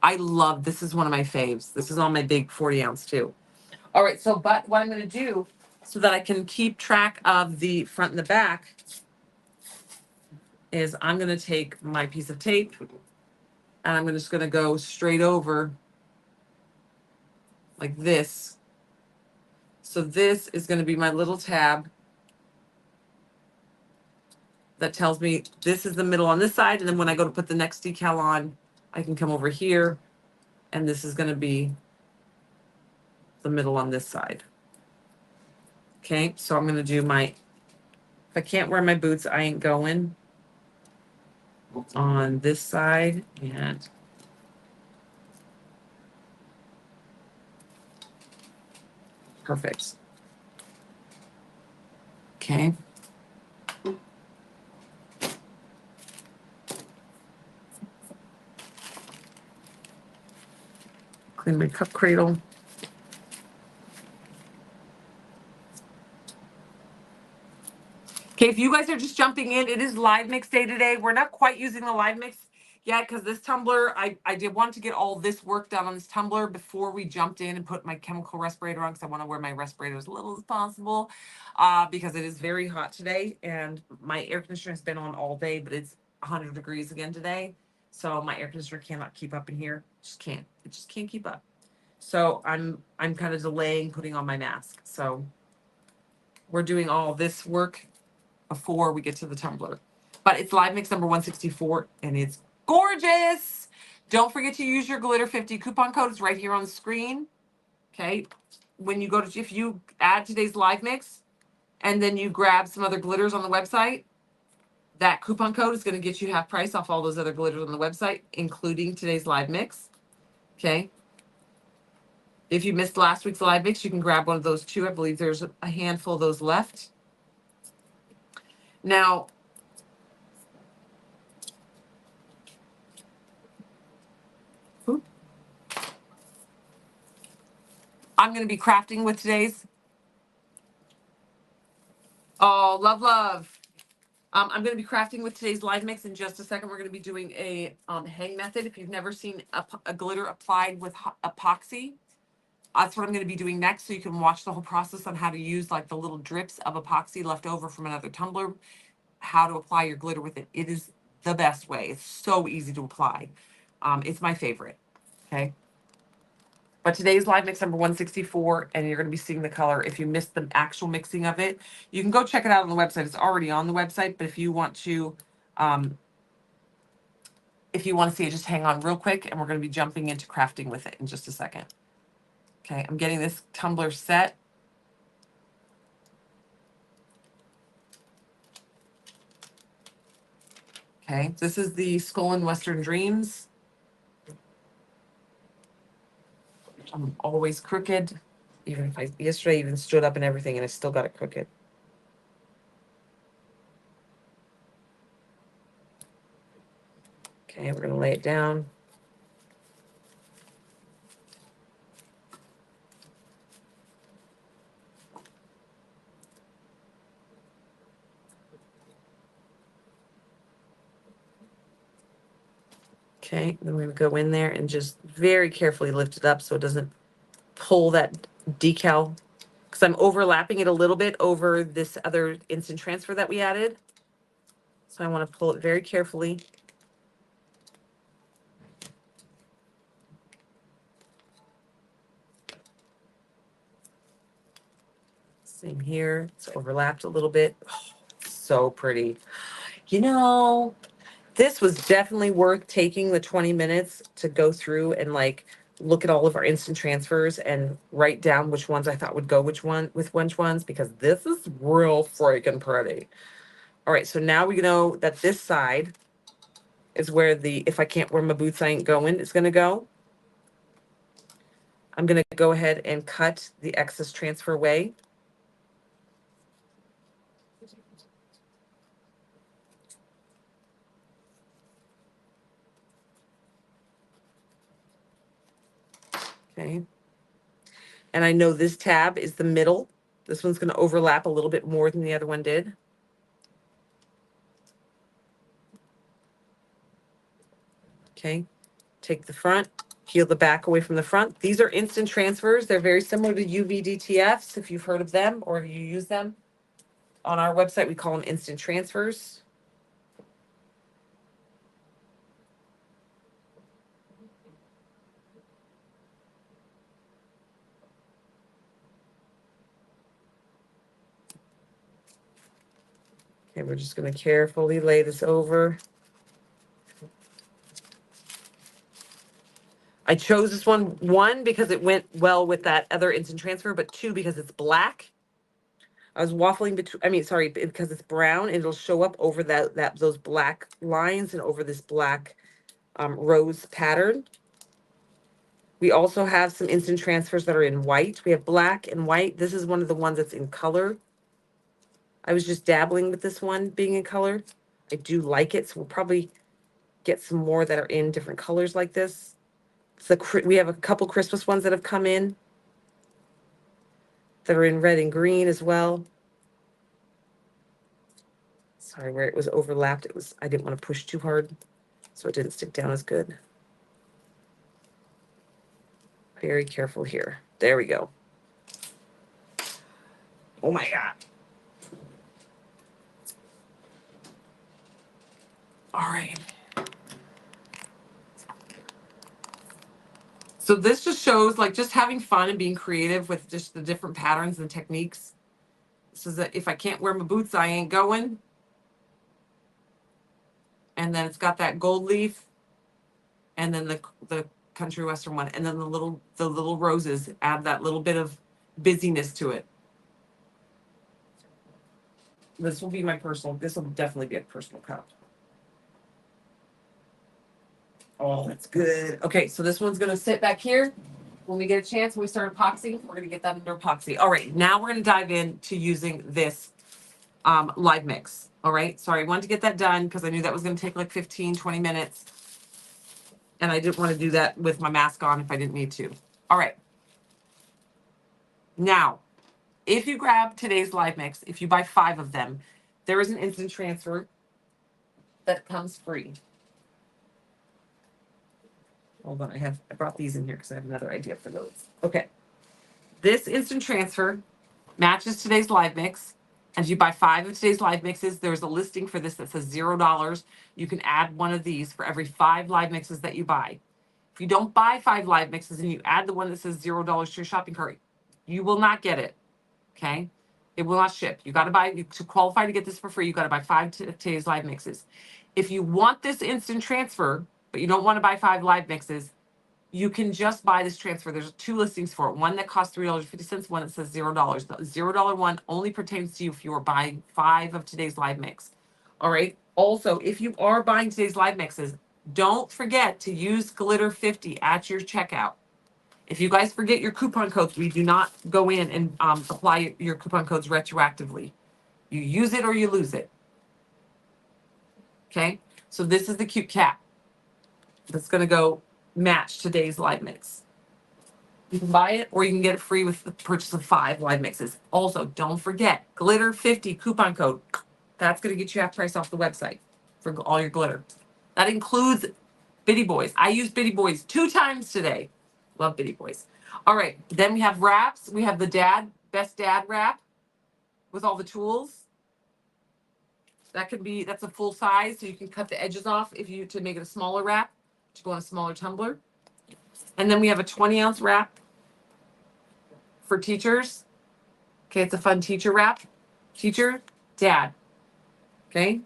Speaker 1: I love, this is one of my faves. This is on my big 40 ounce too. All right, so but what I'm going to do so that I can keep track of the front and the back is I'm going to take my piece of tape and I'm just going to go straight over like this. So this is going to be my little tab that tells me this is the middle on this side. And then when I go to put the next decal on, I can come over here and this is going to be the middle on this side. Okay, so I'm going to do if I can't wear my boots, I ain't going on this side and perfect. Okay. Clean my cup cradle. Okay, if you guys are just jumping in, it is live mix day today. We're not quite using the live mix yet because this tumbler, I did want to get all this work done on this tumbler before we jumped in and put my chemical respirator on because I want to wear my respirator as little as possible because it is very hot today and my air conditioner has been on all day, but it's 100 degrees again today. So my air conditioner cannot keep up in here. Just can't. It just can't keep up. So I'm kind of delaying putting on my mask. So we're doing all this work before we get to the tumbler. But it's live mix number 164 and it's gorgeous. Don't forget to use your glitter 50 coupon code. It's right here on the screen. Okay. When you go to, if you add today's live mix and then you grab some other glitters on the website, that coupon code is going to get you half price off all those other glitters on the website, including today's live mix. Okay. If you missed last week's live mix, you can grab one of those too. I believe there's a handful of those left. Now, I'm going to be crafting with today's. Oh, love, love. I'm going to be crafting with today's live mix in just a second. We're going to be doing a hang method. If you've never seen a glitter applied with epoxy, that's what I'm going to be doing next. So you can watch the whole process on how to use like the little drips of epoxy left over from another tumbler, how to apply your glitter with it. It is the best way. It's so easy to apply. It's my favorite. Okay. But today's live mix number 164, and you're going to be seeing the color. If you missed the actual mixing of it, you can go check it out on the website. It's already on the website, but if you want to see it, just hang on real quick, and we're going to be jumping into crafting with it in just a second. Okay, I'm getting this tumbler set. Okay, this is the Skull and Western Dreams. I'm always crooked. Even if yesterday even stood up and everything, and I still got it crooked. Okay, we're going to lay it down. Okay, then we're going to go in there and just very carefully lift it up so it doesn't pull that decal, because I'm overlapping it a little bit over this other instant transfer that we added. So I want to pull it very carefully. Same here. It's overlapped a little bit. Oh, so pretty. You know, this was definitely worth taking the 20 minutes to go through and like look at all of our instant transfers and write down which ones I thought would go which ones, because this is real freaking pretty. All right, so now we know that this side is where the if I can't wear my boots, I ain't going is going to go. I'm going to go ahead and cut the excess transfer away. Okay. And I know this tab is the middle. This one's going to overlap a little bit more than the other one did. Okay. Take the front, peel the back away from the front. These are instant transfers. They're very similar to UV-DTFs, if you've heard of them or you use them. On our website, we call them instant transfers. Okay, we're just going to carefully lay this over. I chose this one, because it went well with that other instant transfer, but two, because it's black. I was waffling between, because it's brown, and it'll show up over those black lines and over this black rose pattern. We also have some instant transfers that are in white. We have black and white. This is one of the ones that's in color. I was just dabbling with this one being in color. I do like it, so we'll probably get some more that are in different colors like this. We have a couple Christmas ones that have come in that are in red and green as well. Sorry, where it was overlapped, I didn't want to push too hard, so it didn't stick down as good. Very careful here. There we go. Oh my God. All right. So this just shows like just having fun and being creative with just the different patterns and techniques. So that if I can't wear my boots, I ain't going. And then it's got that gold leaf, and then the country western one, and then the little roses add that little bit of busyness to it. This will be my personal. This will definitely be a personal cup. Oh, that's good. Okay, so this one's gonna sit back here. When we get a chance, when we start epoxy, we're gonna get that under epoxy. All right, now we're gonna dive into using this live mix. All right, sorry, I wanted to get that done because I knew that was gonna take like 15, 20 minutes. And I didn't want to do that with my mask on if I didn't need to. All right. Now, if you grab today's live mix, if you buy 5 of them, there is an instant transfer that comes free. Hold on, I brought these in here because I have another idea for those. Okay. This instant transfer matches today's live mix. And if you buy 5 of today's live mixes, there's a listing for this that says $0. You can add one of these for every 5 live mixes that you buy. If you don't buy 5 live mixes and you add the one that says $0 to your shopping cart, you will not get it. Okay? It will not ship. You got to buy, to qualify to get this for free, you got to buy 5 today's live mixes. If you want this instant transfer, but you don't want to buy 5 live mixes, you can just buy this transfer. There's 2 listings for it. One that costs $3.50, one that says $0. The $0 one only pertains to you if you are buying 5 of today's live mix. All right. Also, if you are buying today's live mixes, don't forget to use glitter 50 at your checkout. If you guys forget your coupon codes, we do not go in and apply your coupon codes retroactively. You use it or you lose it. Okay. So this is the cute cat that's going to go match today's live mix. You can buy it or you can get it free with the purchase of 5 live mixes. Also, don't forget glitter 50 coupon code. That's going to get you half price off the website for all your glitter. That includes Bitty Boys. I used Bitty Boys 2 times today. Love Bitty Boys. All right. Then we have wraps. We have the best dad wrap with all the tools. That's a full size, so you can cut the edges off to make it a smaller wrap to go on a smaller tumbler. And then we have a 20-ounce wrap for teachers. Okay, it's a fun teacher wrap. Teacher, dad. Okay.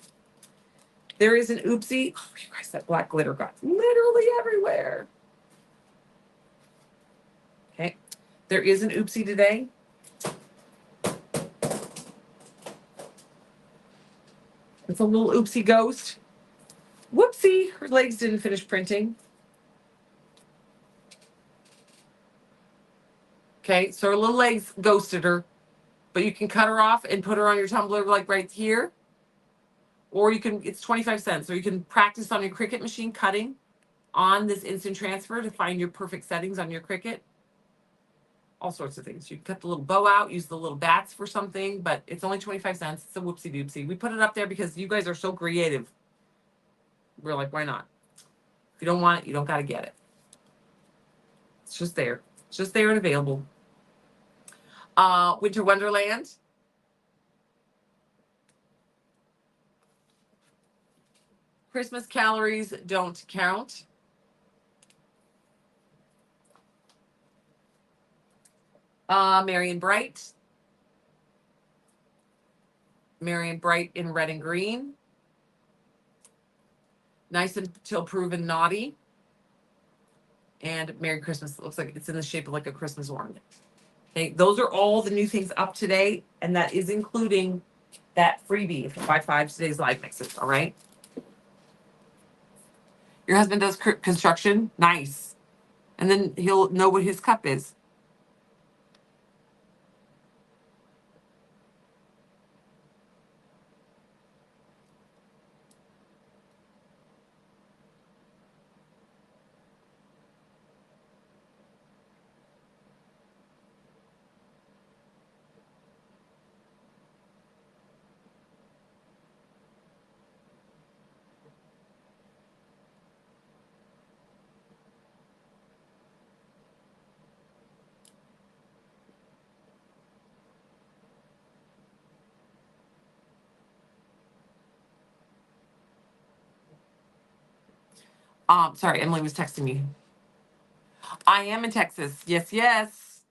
Speaker 1: There is an oopsie. Oh, you guys, that black glitter got literally everywhere. Okay. There is an oopsie today. It's a little oopsie ghost. Whoopsie, her legs didn't finish printing. Okay, so her little legs ghosted her, but you can cut her off and put her on your tumbler like right here. Or it's 25 cents. So you can practice on your Cricut machine cutting on this instant transfer to find your perfect settings on your Cricut. All sorts of things. You can cut the little bow out, use the little bats for something, but it's only 25 cents. It's a whoopsie doopsie. We put it up there because you guys are so creative. We're like, why not? If you don't want it, you don't got to get it. It's just there. It's just there and available. Winter Wonderland. Christmas calories don't count. Merry and Bright. Merry and Bright in red and green. Nice Until Proven Naughty. And Merry Christmas. It looks like it's in the shape of like a Christmas ornament. Okay, those are all the new things up today, and that is including that freebie if you buy 5 today's live mixes. All right. Your husband does construction. Nice. And then he'll know what his cup is. Sorry, Emily was texting me. I am in Texas. Yes, yes.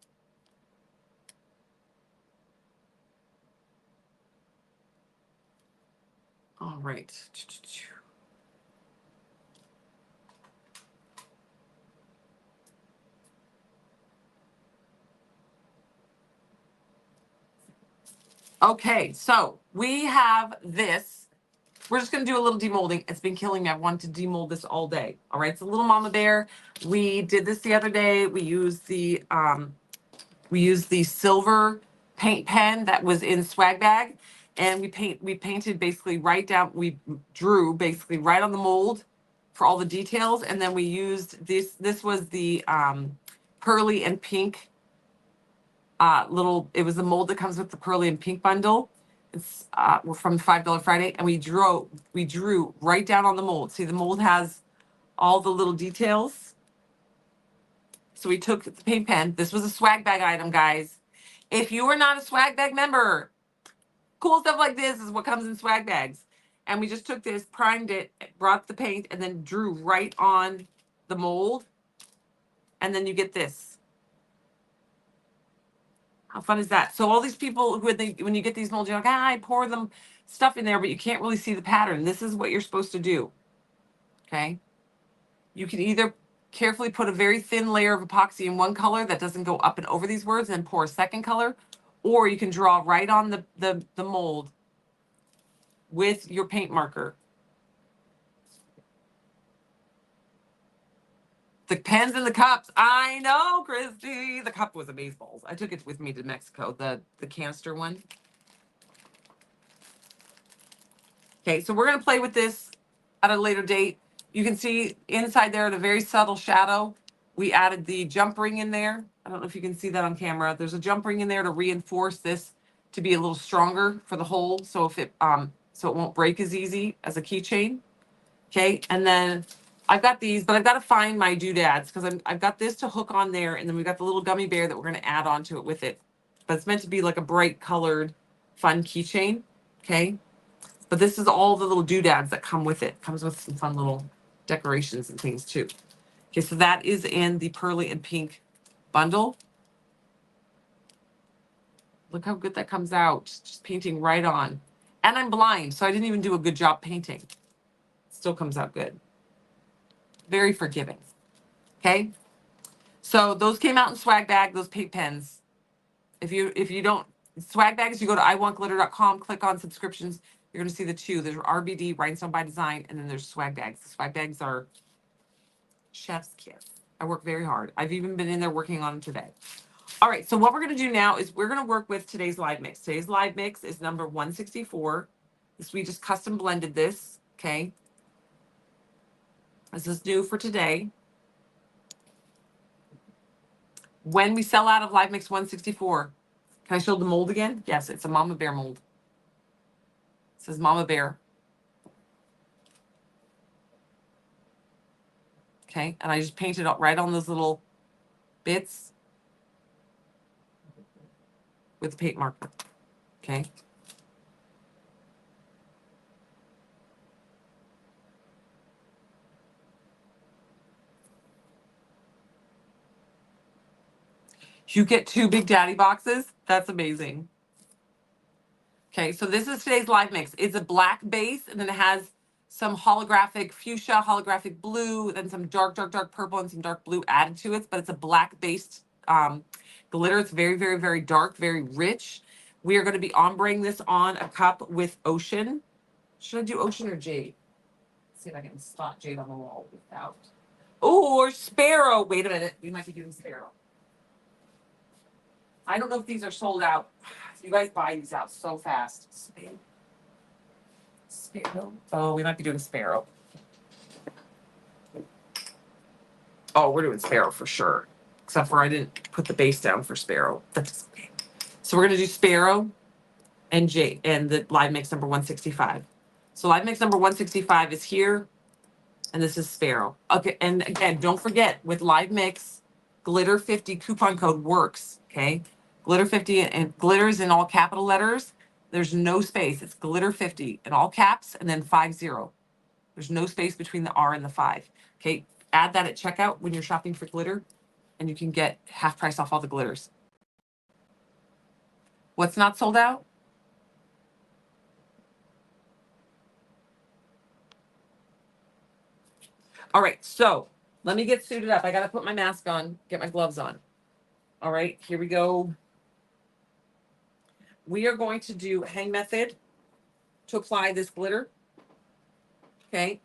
Speaker 1: All right. Okay, so we have this. We're just going to do a little demolding. It's been killing me. I've wanted to demold this all day. All right, it's a little mama bear. We did this the other day. We used the silver paint pen that was in swag bag, and we painted basically right down. We drew basically right on the mold for all the details, and then we used this. This was the pearly and pink little. It was the mold that comes with the pearly and pink bundle. It's we're from $5 Friday, and we drew right down on the mold. See, the mold has all the little details. So we took the paint pen. This was a swag bag item, guys. If you are not a swag bag member, cool stuff like this is what comes in swag bags. And we just took this, primed it, brought the paint, and then drew right on the mold. And then you get this. How fun is that? So all these people who when you get these molds, you're like, I pour them stuff in there, but you can't really see the pattern. This is what you're supposed to do. Okay. You can either carefully put a very thin layer of epoxy in one color that doesn't go up and over these words and pour a second color, or you can draw right on the mold with your paint marker. The pens and the cups. I know, Christy. The cup was amazeballs. I took it with me to Mexico, the canister one. Okay, so we're going to play with this at a later date. You can see inside there, the very subtle shadow. We added the jump ring in there. I don't know if you can see that on camera. There's a jump ring in there to reinforce this to be a little stronger for the hole, so if it so it won't break as easy as a keychain. Okay, and then I've got these, but I've got to find my doodads because I've got this to hook on there, and then we've got the little gummy bear that we're going to add onto it with it. But it's meant to be like a bright colored, fun keychain. Okay, but this is all the little doodads that come with it. Comes with some fun little decorations and things too. Okay, so that is in the pearly and pink bundle. Look how good that comes out. Just painting right on. And I'm blind, so I didn't even do a good job painting. Still comes out good. Very forgiving. Okay. So those came out in swag bag, those paint pens. If you don't, swag bags, you go to iwantglitter.com, click on subscriptions. You're going to see the two. There's RBD, Rhinestone by Design, and then there's swag bags. The swag bags are chef's kiss. I work very hard. I've even been in there working on them today. All right, so what we're going to do now is we're going to work with today's live mix. Today's live mix is number 164. We just custom blended this, okay? This is new for today. When we sell out of live mix 164, can I show the mold again? Yes, it's a mama bear mold. It says mama bear. Okay, and I just painted it right on those little bits with the paint marker. Okay. You get 2 Big Daddy boxes. That's amazing. Okay, so this is today's live mix. It's a black base, and then it has some holographic fuchsia, holographic blue, then some dark, dark, dark purple, and some dark blue added to it. But it's a black-based glitter. It's very, very, very dark, very rich. We are going to be ombreing this on a cup with ocean. Should I do ocean or jade? Let's see if I can spot jade on the wall without. Oh, or sparrow. Wait a minute. We might be doing sparrow. I don't know if these are sold out. You guys buy these out so fast. Sparrow. Oh, we might be doing sparrow. Oh, we're doing sparrow for sure. Except for I didn't put the base down for sparrow. That's okay. So we're gonna do sparrow and J and the live mix number 165. So live mix number 165 is here, and this is sparrow. Okay, and again, don't forget with live mix, glitter 50 coupon code works. Okay. Glitter 50 and glitters in all capital letters. There's no space. It's glitter 50 in all caps and then 50. There's no space between the R and the 5. Okay, add that at checkout when you're shopping for glitter, and you can get half price off all the glitters. What's not sold out? All right, so let me get suited up. I got to put my mask on, get my gloves on. All right, here we go. We are going to do hang method to apply this glitter. Okay.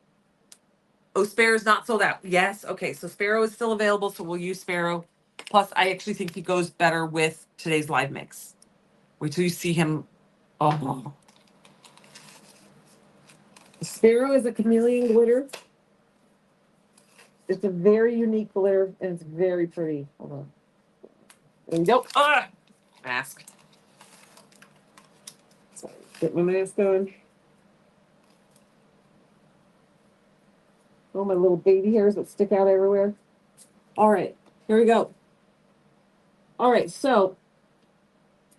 Speaker 1: Oh, Sparrow's not sold out. Yes. Okay, so Sparrow is still available, so we'll use Sparrow. Plus, I actually think he goes better with today's live mix. Wait till you see him. Oh. Sparrow is a chameleon glitter. It's a very unique glitter, and it's very pretty. Hold on. There we go. Ah! Mask. Sorry. Get my mask on. Oh, my little baby hairs that stick out everywhere. All right, here we go. All right, so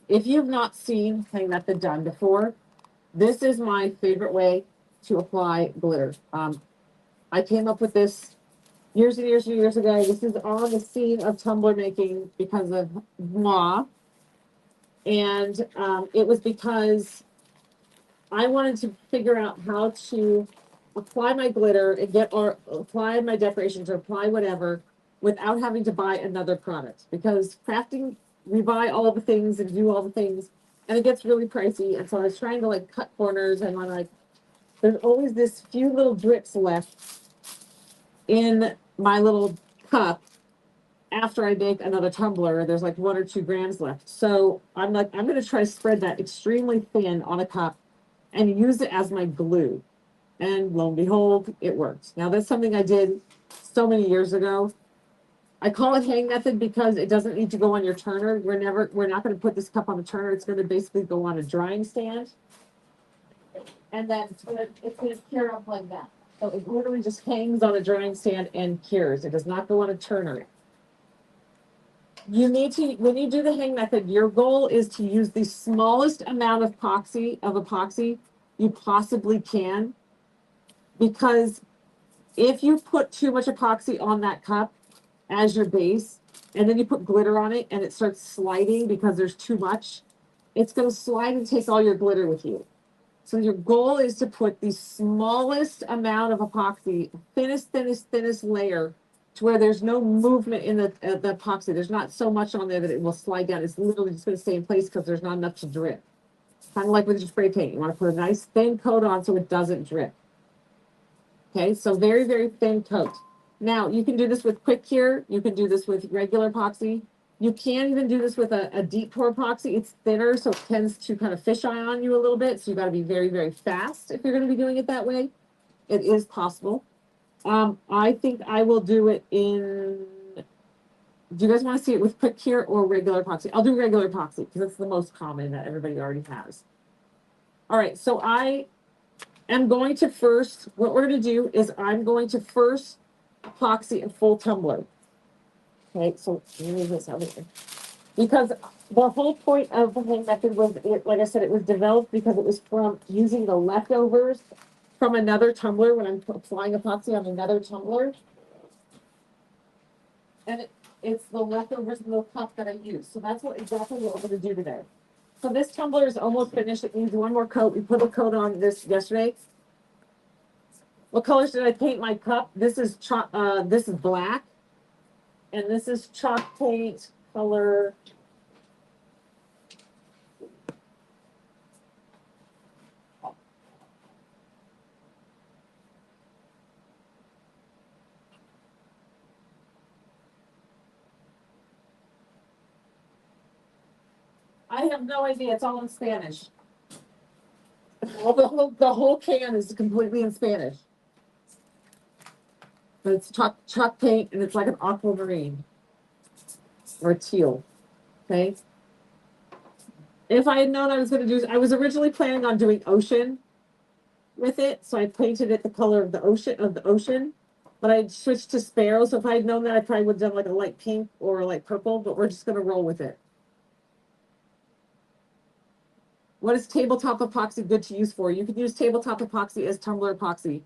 Speaker 1: if you've not seen Hang Method done before, this is my favorite way to apply glitter. I came up with this years and years and years ago. This is on the scene of tumbler making because of moi. And it was because I wanted to figure out how to apply my glitter and get, or apply my decorations or apply whatever without having to buy another product. Because crafting, we buy all the things and do all the things, and it gets really pricey. And so I was trying to like cut corners, and I'm like, there's always this few little drips left in my little cup after I make another tumbler. There's like 1 or 2 grams left. So I'm like, I'm going to try to spread that extremely thin on a cup and use it as my glue. And lo and behold, it worked. Now that's something I did so many years ago. I call it hang method because it doesn't need to go on your turner. We're not going to put this cup on a turner. It's going to basically go on a drying stand. And then it's going to cure up like that. So it literally just hangs on a drying stand and cures. It does not go on a turner. You need to, when you do the hang method, your goal is to use the smallest amount of epoxy you possibly can. Because if you put too much epoxy on that cup as your base, and then you put glitter on it and it starts sliding because there's too much, it's going to slide and take all your glitter with you. So your goal is to put the smallest amount of epoxy, thinnest layer, to where there's no movement in the epoxy. There's not so much on there that it will slide down. It's literally just going to stay in place because there's not enough to drip. Kind of like with your spray paint. You want to put a nice thin coat on so it doesn't drip. Okay, so very, very thin coat. Now, you can do this with quick cure. You can do this with regular epoxy. You can even do this with a deep pour epoxy. It's thinner, so it tends to kind of fisheye on you a little bit. So you got to be very, very fast if you're going to be doing it that way. It is possible. I think I will do it in. Do you guys want to see it with quick cure or regular epoxy? I'll do regular epoxy because it's the most common that everybody already has. All right, so I am going to first. What we're going to do is I'm going to first epoxy a full tumbler. Okay, so let me move this out of here. Because the whole point of the hang method was, like I said, it was developed because it was from using the leftovers from another tumbler when I'm applying epoxy on another tumbler. And it's the leftovers in the cup that I use. So that's exactly what we're going to do today. So this tumbler is almost finished. It needs one more coat. We put a coat on this yesterday. What colors did I paint my cup? This is black. And this is chalk paint color. I have no idea. It's all in Spanish. The whole can is completely in Spanish. But it's chalk paint, and it's like an aquamarine or teal. Okay. If I had known I was going to do, I was originally planning on doing ocean with it, so I painted it the color of the ocean. But I switched to sparrow, so if I had known that, I probably would have done like a light pink or a light purple. But we're just going to roll with it. What is tabletop epoxy good to use for? You can use tabletop epoxy as tumbler epoxy.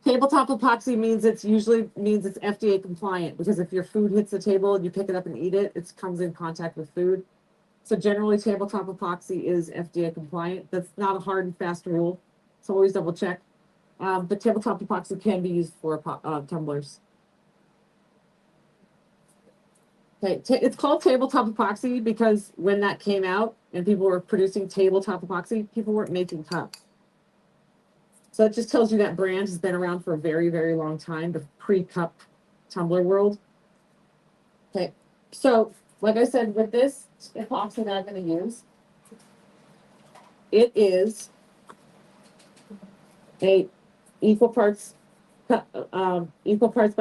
Speaker 3: Tabletop epoxy means it's FDA compliant, because if your food hits the table and you pick it up and eat it, it comes in contact with food. So generally, tabletop epoxy is FDA compliant. That's not a hard and fast rule, so always double check. But tabletop epoxy can be used for tumblers. Okay, it's called tabletop epoxy because when that came out and people were producing tabletop epoxy, people weren't making cups. So it just tells you that brand has been around for a very, very long time, the pre-cup tumbler world. Okay, so like I said, with this epoxy that I'm going to use, it is a equal parts by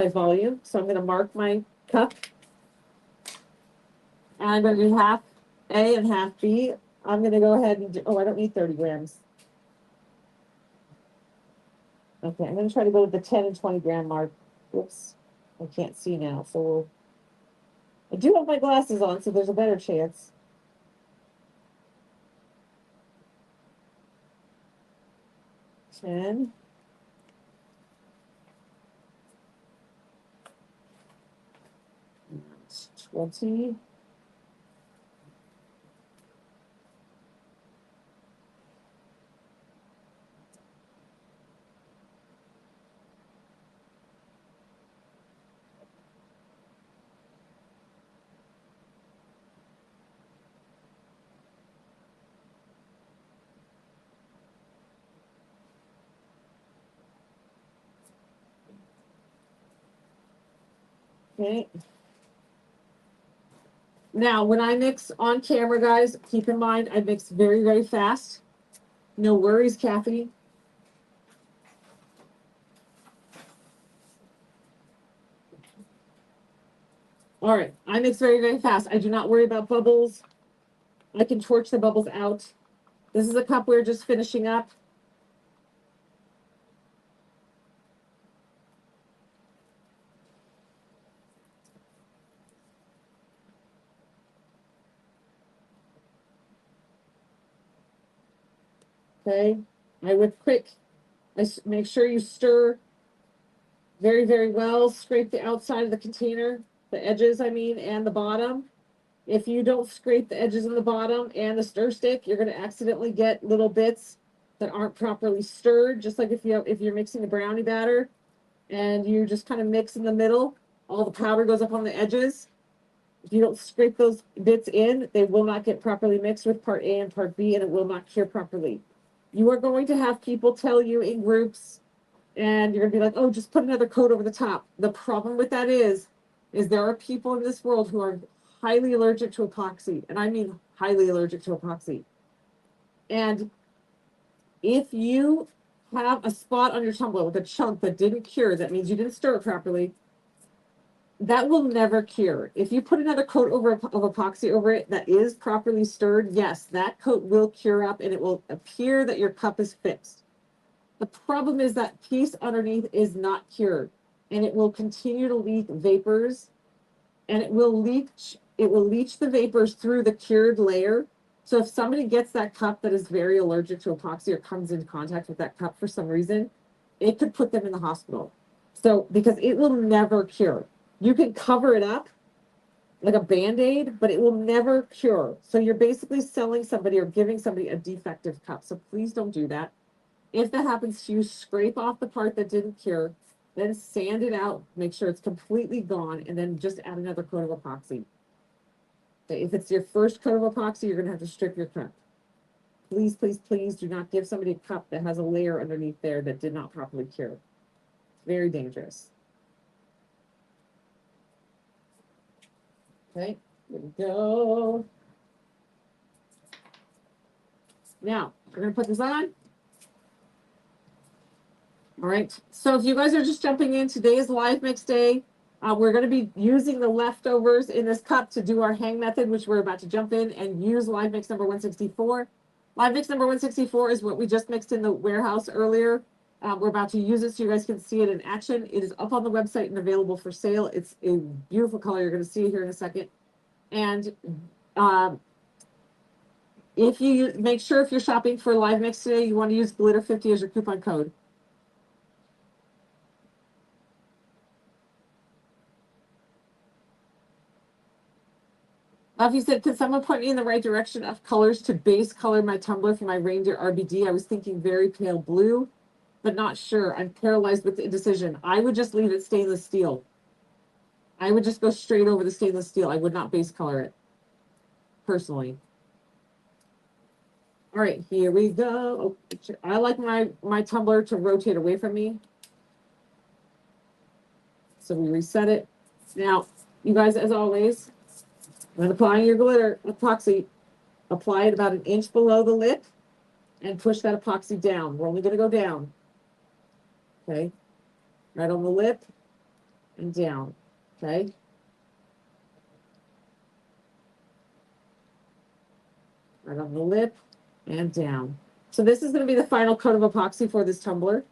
Speaker 3: volume. So I'm going to mark my cup, and I'm going to do half A and half B. I'm going to go ahead and do, oh, I don't need 30 grams. Okay, I'm going to try to go with the 10 and 20 gram mark. Whoops, I can't see now, so I do have my glasses on, so there's a better chance. Ten. 20. Okay. Now, when I mix on camera, guys, keep in mind I mix very, very fast. No worries, Kathy. All right, I mix very, very fast. I do not worry about bubbles. I can torch the bubbles out. This is a cup we're just finishing up. Okay, I whip quick. Make sure you stir very, very well. Scrape the outside of the container, the edges, I mean, and the bottom. If you don't scrape the edges and the bottom and the stir stick, you're going to accidentally get little bits that aren't properly stirred. Just like if you're mixing the brownie batter and you just kind of mix in the middle, all the powder goes up on the edges. If you don't scrape those bits in, they will not get properly mixed with part A and part B, and it will not cure properly. You are going to have people tell you in groups, and you're going to be like, oh, just put another coat over the top. The problem with that is there are people in this world who are highly allergic to epoxy, and I mean highly allergic to epoxy. And if you have a spot on your tumbler with a chunk that didn't cure, that means you didn't stir it properly, that will never cure. If you put another coat of epoxy over it that is properly stirred, yes, that coat will cure up and it will appear that your cup is fixed. The problem is that piece underneath is not cured, and it will continue to leak vapors, and it will leach the vapors through the cured layer. So if somebody gets that cup that is very allergic to epoxy or comes into contact with that cup for some reason, it could put them in the hospital. So because it will never cure. You can cover it up like a Band-Aid, but it will never cure. So you're basically selling somebody or giving somebody a defective cup. So please don't do that. If that happens to you, scrape off the part that didn't cure, then sand it out, make sure it's completely gone, and then just add another coat of epoxy. Okay, if it's your first coat of epoxy, you're going to have to strip your cup. Please, please, please do not give somebody a cup that has a layer underneath there that did not properly cure. It's very dangerous. Okay, here we go. Now, we're going to put this on. All right, so if you guys are just jumping in, today is live mix day. We're going to be using the leftovers in this cup to do our hang method, which we're about to jump in and use live mix number 164. Live mix number 164 is what we just mixed in the warehouse earlier. We're about to use it so you guys can see it in action. It is up on the website and available for sale. It's a beautiful color. You're going to see it here in a second. And if you make sure if you're shopping for live mix today, you want to use Glitter50 as your coupon code. He said, could someone point me in the right direction of colors to base color my tumbler for my reindeer RBD? I was thinking very pale blue, but not sure. I'm paralyzed with indecision. I would just leave it stainless steel. I would just go straight over the stainless steel. I would not base color it, personally. All right, here we go. Oh, I like my tumbler to rotate away from me. So we reset it. Now, you guys, as always, when applying your glitter epoxy, apply it about an inch below the lip and push that epoxy down. We're only going to go down. Okay. Right on the lip and down. Okay. Right on the lip and down. So this is going to be the final coat of epoxy for this tumbler.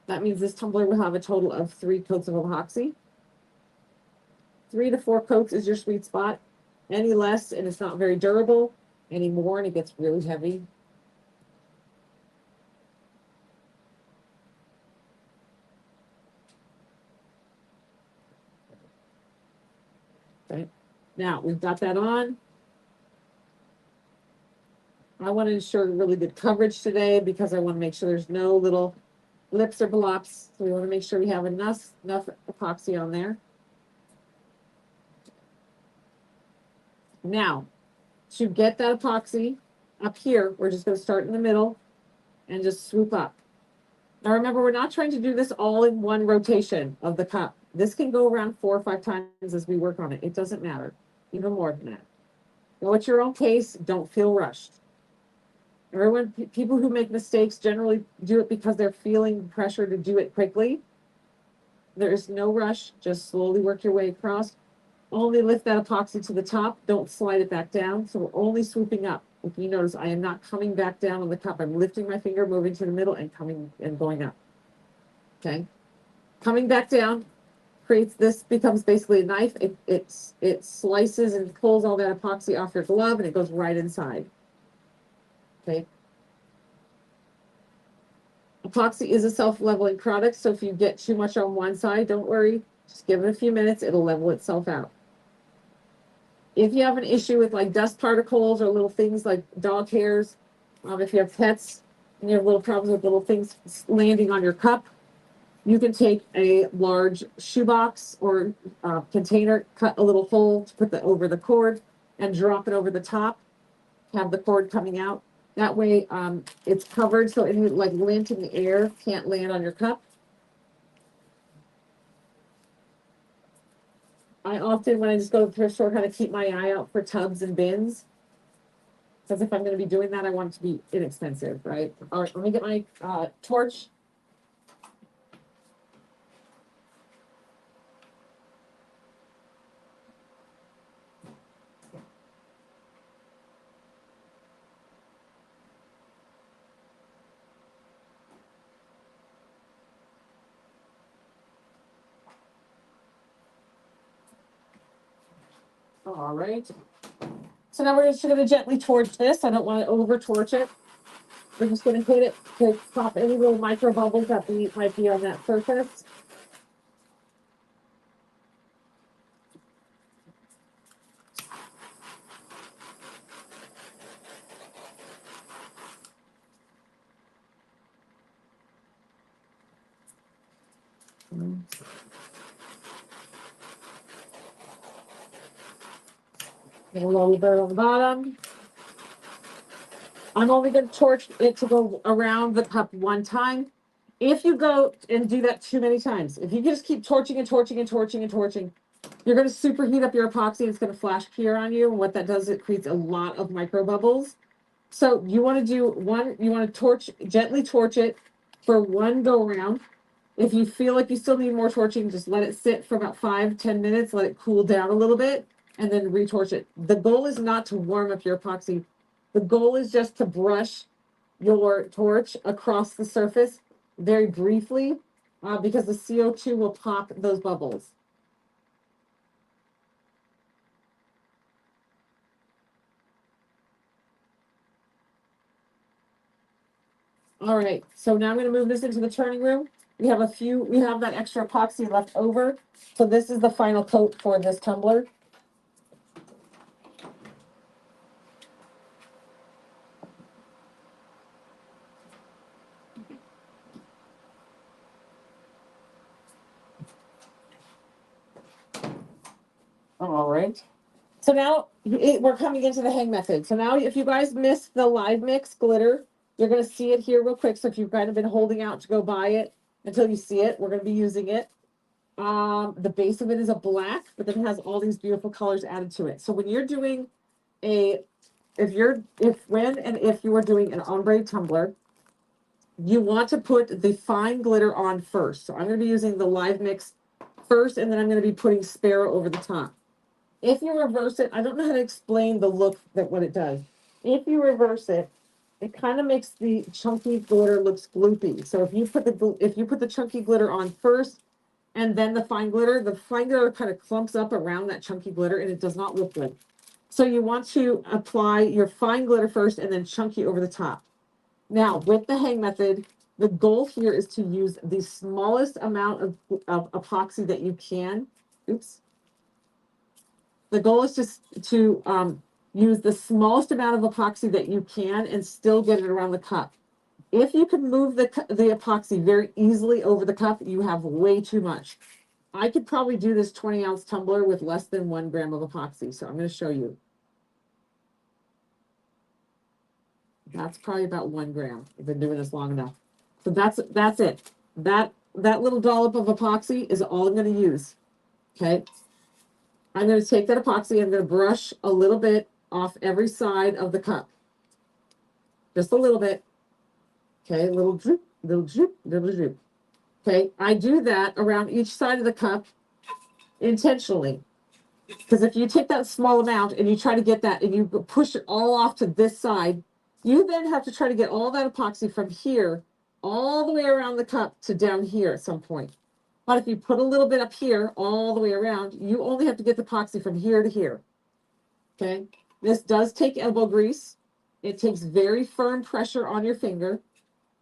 Speaker 3: That means this tumbler will have a total of 3 coats of epoxy. 3 to 4 coats is your sweet spot. Any less, and it's not very durable. Any more, and it gets really heavy. Okay. Now we've got that on. I want to ensure really good coverage today because I want to make sure there's no little lips or blops. So we want to make sure we have enough epoxy on there. Now, to get that epoxy up here, we're just going to start in the middle and just swoop up. Now remember, we're not trying to do this all in one rotation of the cup. This can go around 4 or 5 times as we work on it. It doesn't matter. Even more than that. Go at your own pace. Don't feel rushed. Everyone, people who make mistakes generally do it because they're feeling pressure to do it quickly. There is no rush. Just slowly work your way across. Only lift that epoxy to the top. Don't slide it back down. So we're only swooping up. If you notice, I am not coming back down on the cup. I'm lifting my finger, moving to the middle, and coming and going up. Okay. Coming back down creates this, becomes basically a knife. It slices and pulls all that epoxy off your glove, and it goes right inside. Okay. Epoxy is a self-leveling product, so if you get too much on one side, don't worry. Just give it a few minutes. It'll level itself out. If you have an issue with like dust particles or little things like dog hairs, if you have pets and you have little problems with little things landing on your cup, you can take a large shoebox or container, cut a little hole to put over the cord and drop it over the top, have the cord coming out. That way it's covered so any like lint in the air can't land on your cup. I often, when I just go to the thrift store, kind of keep my eye out for tubs and bins. Because if I'm going to be doing that, I want it to be inexpensive, right? All right, let me get my torch. All right. So now we're just going to gently torch this. I don't want to over torch it. We're just going to hit it to stop any little micro bubbles that might be on that surface. Get a little bit on the bottom. I'm only going to torch it to go around the cup one time. If you go and do that too many times, if you just keep torching and torching and torching and torching, you're going to superheat up your epoxy. It's going to flash clear on you. And what that does, it creates a lot of micro bubbles. So you want to do one, you want to torch, gently torch it for one go around. If you feel like you still need more torching, just let it sit for about 5-10 minutes, let it cool down a little bit, and then retorch it. The goal is not to warm up your epoxy. The goal is just to brush your torch across the surface very briefly because the CO2 will pop those bubbles. All right, so now I'm going to move this into the turning room. We have that extra epoxy left over. So this is the final coat for this tumbler. All right. So now we're coming into the hang method. So now if you guys missed the live mix glitter, you're going to see it here real quick. So if you've kind of been holding out to go buy it until you see it, we're going to be using it. The base of it is a black, but then it has all these beautiful colors added to it. So when you're doing if you are doing an ombre tumbler, you want to put the fine glitter on first. So I'm going to be using the live mix first, and then I'm going to be putting Sparrow over the top. If you reverse it, I don't know how to explain the look that what it does. If you reverse it, it kind of makes the chunky glitter looks gloopy. So if you put the chunky glitter on first and then the fine glitter kind of clumps up around that chunky glitter and it does not look good. So you want to apply your fine glitter first and then chunky over the top. Now with the hang method, the goal here is to use the smallest amount of epoxy that you can. Oops. The goal is just to use the smallest amount of epoxy that you can and still get it around the cup. If you can move the epoxy very easily over the cup, you have way too much. I could probably do this 20-ounce tumbler with less than 1 gram of epoxy. So I'm going to show you. That's probably about 1 gram. I've been doing this long enough. So that's it. That little dollop of epoxy is all I'm going to use. Okay. I'm going to take that epoxy. I'm going to brush a little bit off every side of the cup. Just a little bit. Okay. Little drip, little drip, little drip. Okay. I do that around each side of the cup intentionally. Because if you take that small amount and you try to get that and you push it all off to this side, you then have to try to get all that epoxy from here all the way around the cup to down here at some point. But if you put a little bit up here all the way around, you only have to get the epoxy from here to here. Okay. This does take elbow grease. It takes very firm pressure on your finger.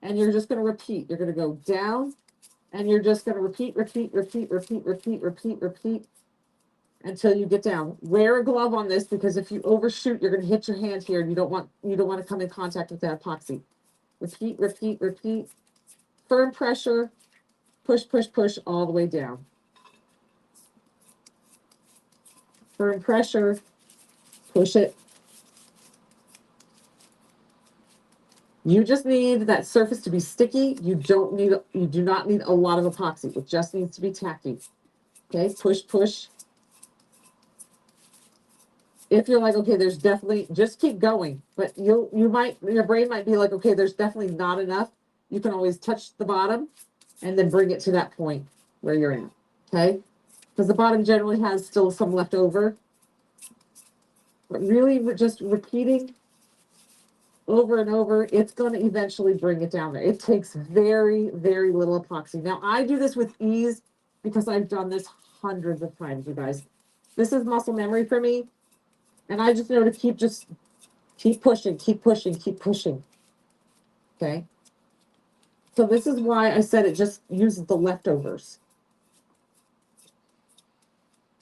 Speaker 3: And you're just going to repeat. You're going to go down and you're just going to repeat, repeat, repeat, repeat, repeat, repeat, repeat until you get down. Wear a glove on this because if you overshoot, you're going to hit your hand here and you don't want to come in contact with that epoxy. Repeat, repeat, repeat. Firm pressure. Push, push, push all the way down. Firm pressure. Push it. You just need that surface to be sticky. You do not need a lot of epoxy. It just needs to be tacky. Okay, push, push. If you're like, okay, there's definitely, just keep going. But your brain might be like, okay, there's definitely not enough. You can always touch the bottom and then bring it to that point where you're at. Okay, because the bottom generally has still some left over. But really, just repeating over and over, it's going to eventually bring it down there. It takes very, very little epoxy. Now, I do this with ease because I've done this hundreds of times, you guys. This is muscle memory for me. And I just know to keep pushing, keep pushing, keep pushing. Okay. So this is why I said it just uses the leftovers.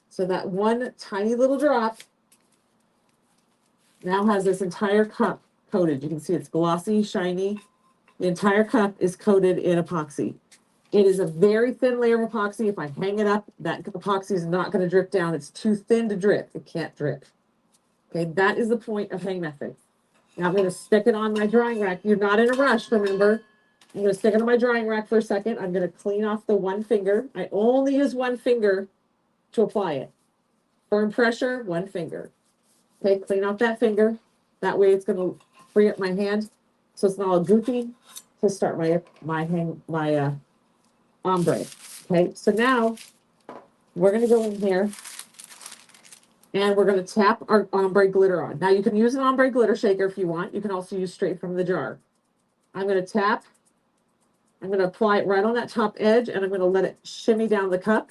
Speaker 3: So that one tiny little drop now has this entire cup coated. You can see it's glossy, shiny. The entire cup is coated in epoxy. It is a very thin layer of epoxy. If I hang it up, that epoxy is not going to drip down. It's too thin to drip. It can't drip. Okay, that is the point of hang method. Now I'm going to stick it on my drying rack. You're not in a rush, remember. I'm going to stick it on my drying rack for a second. I'm going to clean off the one finger. I only use one finger to apply it. Firm pressure, one finger. Okay, clean off that finger. That way it's going to free up my hand so it's not all goofy to start my ombre. Okay, so now we're going to go in here and we're going to tap our ombre glitter on. Now you can use an ombre glitter shaker if you want. You can also use straight from the jar. I'm going to tap. I'm going to apply it right on that top edge and I'm going to let it shimmy down the cup.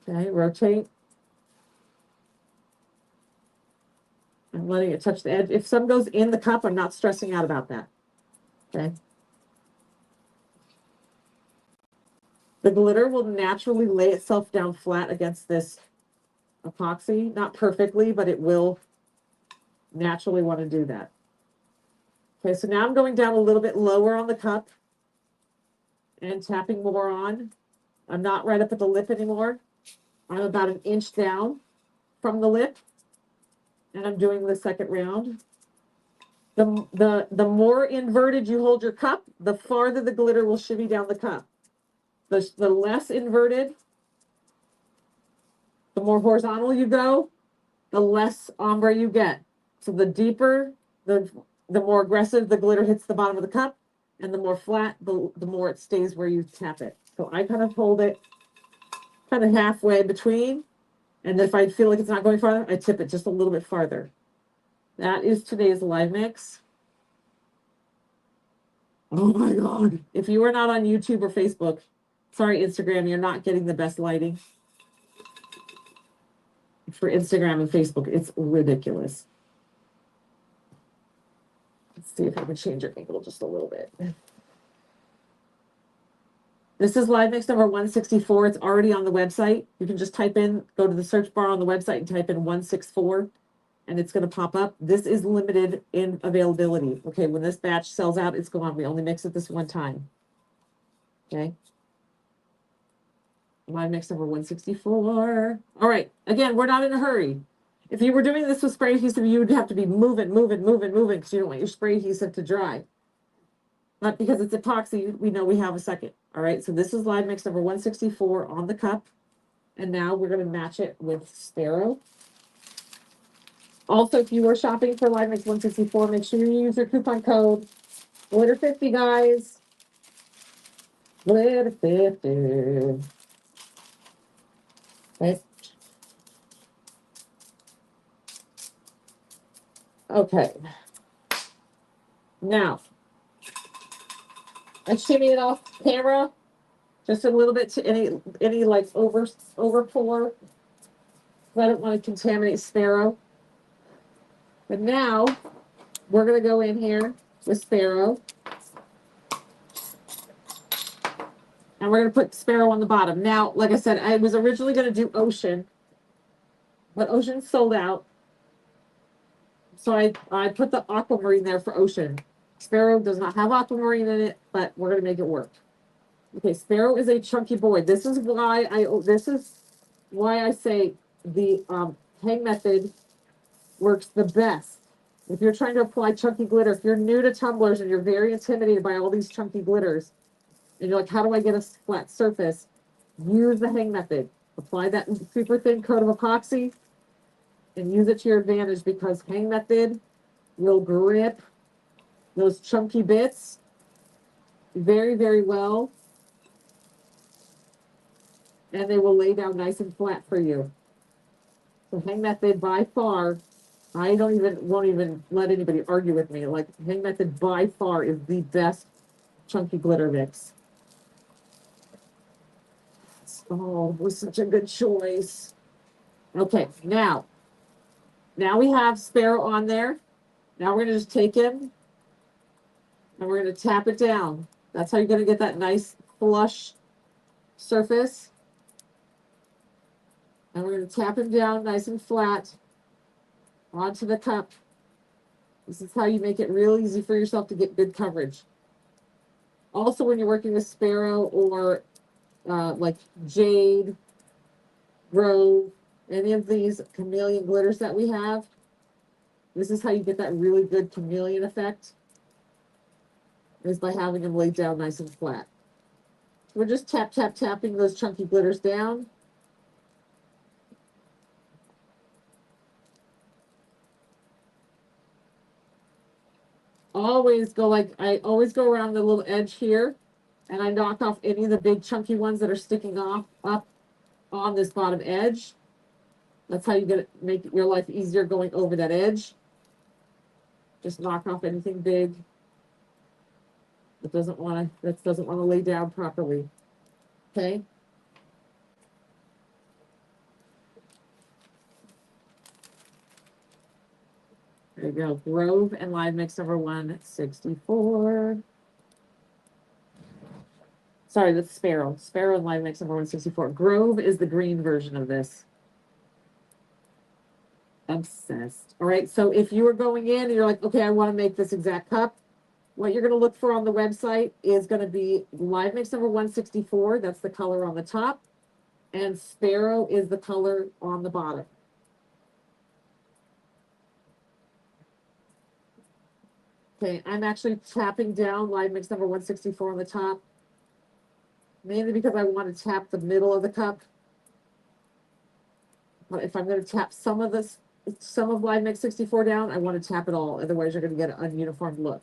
Speaker 3: Okay, rotate. I'm letting it touch the edge. If some goes in the cup, I'm not stressing out about that. Okay. The glitter will naturally lay itself down flat against this epoxy. Not perfectly, but it will naturally want to do that. Okay, so now I'm going down a little bit lower on the cup and tapping more on. I'm not right up at the lip anymore. I'm about an inch down from the lip, and I'm doing the second round. The more inverted you hold your cup, the farther the glitter will shimmy down the cup. The less inverted, the more horizontal you go, the less ombre you get. So the deeper, the more aggressive the glitter hits the bottom of the cup, and the more flat, the more it stays where you tap it. So I kind of hold it kind of halfway between, and if I feel like it's not going farther, I tip it just a little bit farther. That is today's live mix. Oh my God. If you are not on YouTube or Facebook, sorry, Instagram, you're not getting the best lighting. For Instagram and Facebook, it's ridiculous. Let's see if I can change your angle just a little bit. This is live mix number 164. It's already on the website. You can just type in, go to the search bar on the website and type in 164, and it's going to pop up. This is limited in availability. Okay, when this batch sells out, it's gone. We only mix it this one time. Okay. Live mix number 164. All right. Again, we're not in a hurry. If you were doing this with spray adhesive, you would have to be moving because you don't want your spray adhesive to dry. But because it's epoxy, we know we have a second. All right. So this is live mix number 164 on the cup. And now we're going to match it with Sparrow. Also, if you are shopping for live mix 164, make sure you use your coupon code Glitter50, guys. Glitter50. Okay. Okay. Now, I shimmy it off camera just a little bit to any like over pour. I don't want to contaminate Sparrow. But now we're gonna go in here with Sparrow. And we're gonna put Sparrow on the bottom. Now, like I said, I was originally gonna do Ocean, but Ocean sold out. So I put the aquamarine there for Ocean. Sparrow does not have aquamarine in it, but we're gonna make it work. Okay, Sparrow is a chunky boy. This is why I say the hang method works the best. If you're trying to apply chunky glitter, if you're new to tumblers and you're very intimidated by all these chunky glitters, and you're like, how do I get a flat surface? Use the hang method. Apply that super thin coat of epoxy and use it to your advantage, because hang method will grip those chunky bits very, very well. And they will lay down nice and flat for you. So hang method by far, won't even let anybody argue with me. Like, hang method by far is the best chunky glitter mix. Oh, it was such a good choice. Okay, now we have Sparrow on there. Now we're gonna just take him and we're gonna tap it down. That's how you're gonna get that nice flush surface. And we're going to tap him down nice and flat onto the cup. This is how you make it real easy for yourself to get good coverage. Also, when you're working with Sparrow or like Jade, Grove, any of these chameleon glitters that we have, this is how you get that really good chameleon effect, is by having them laid down nice and flat. We're just tapping those chunky glitters down. I always go around the little edge here, and I knock off any of the big chunky ones that are sticking off up on this bottom edge. That's how you make your life easier going over that edge. Just knock off anything big that doesn't want to lay down properly. Okay. There you go. Grove and live mix number 164. Sorry, that's Sparrow. Sparrow and live mix number 164. Grove is the green version of this. Obsessed. All right. So if you are going in and you're like, okay, I want to make this exact cup, what you're going to look for on the website is going to be live mix number 164. That's the color on the top. And Sparrow is the color on the bottom. Okay, I'm actually tapping down live mix number 164 on the top, mainly because I want to tap the middle of the cup. But if I'm going to tap some of live mix 64 down, I want to tap it all. Otherwise, you're going to get an ununiform look.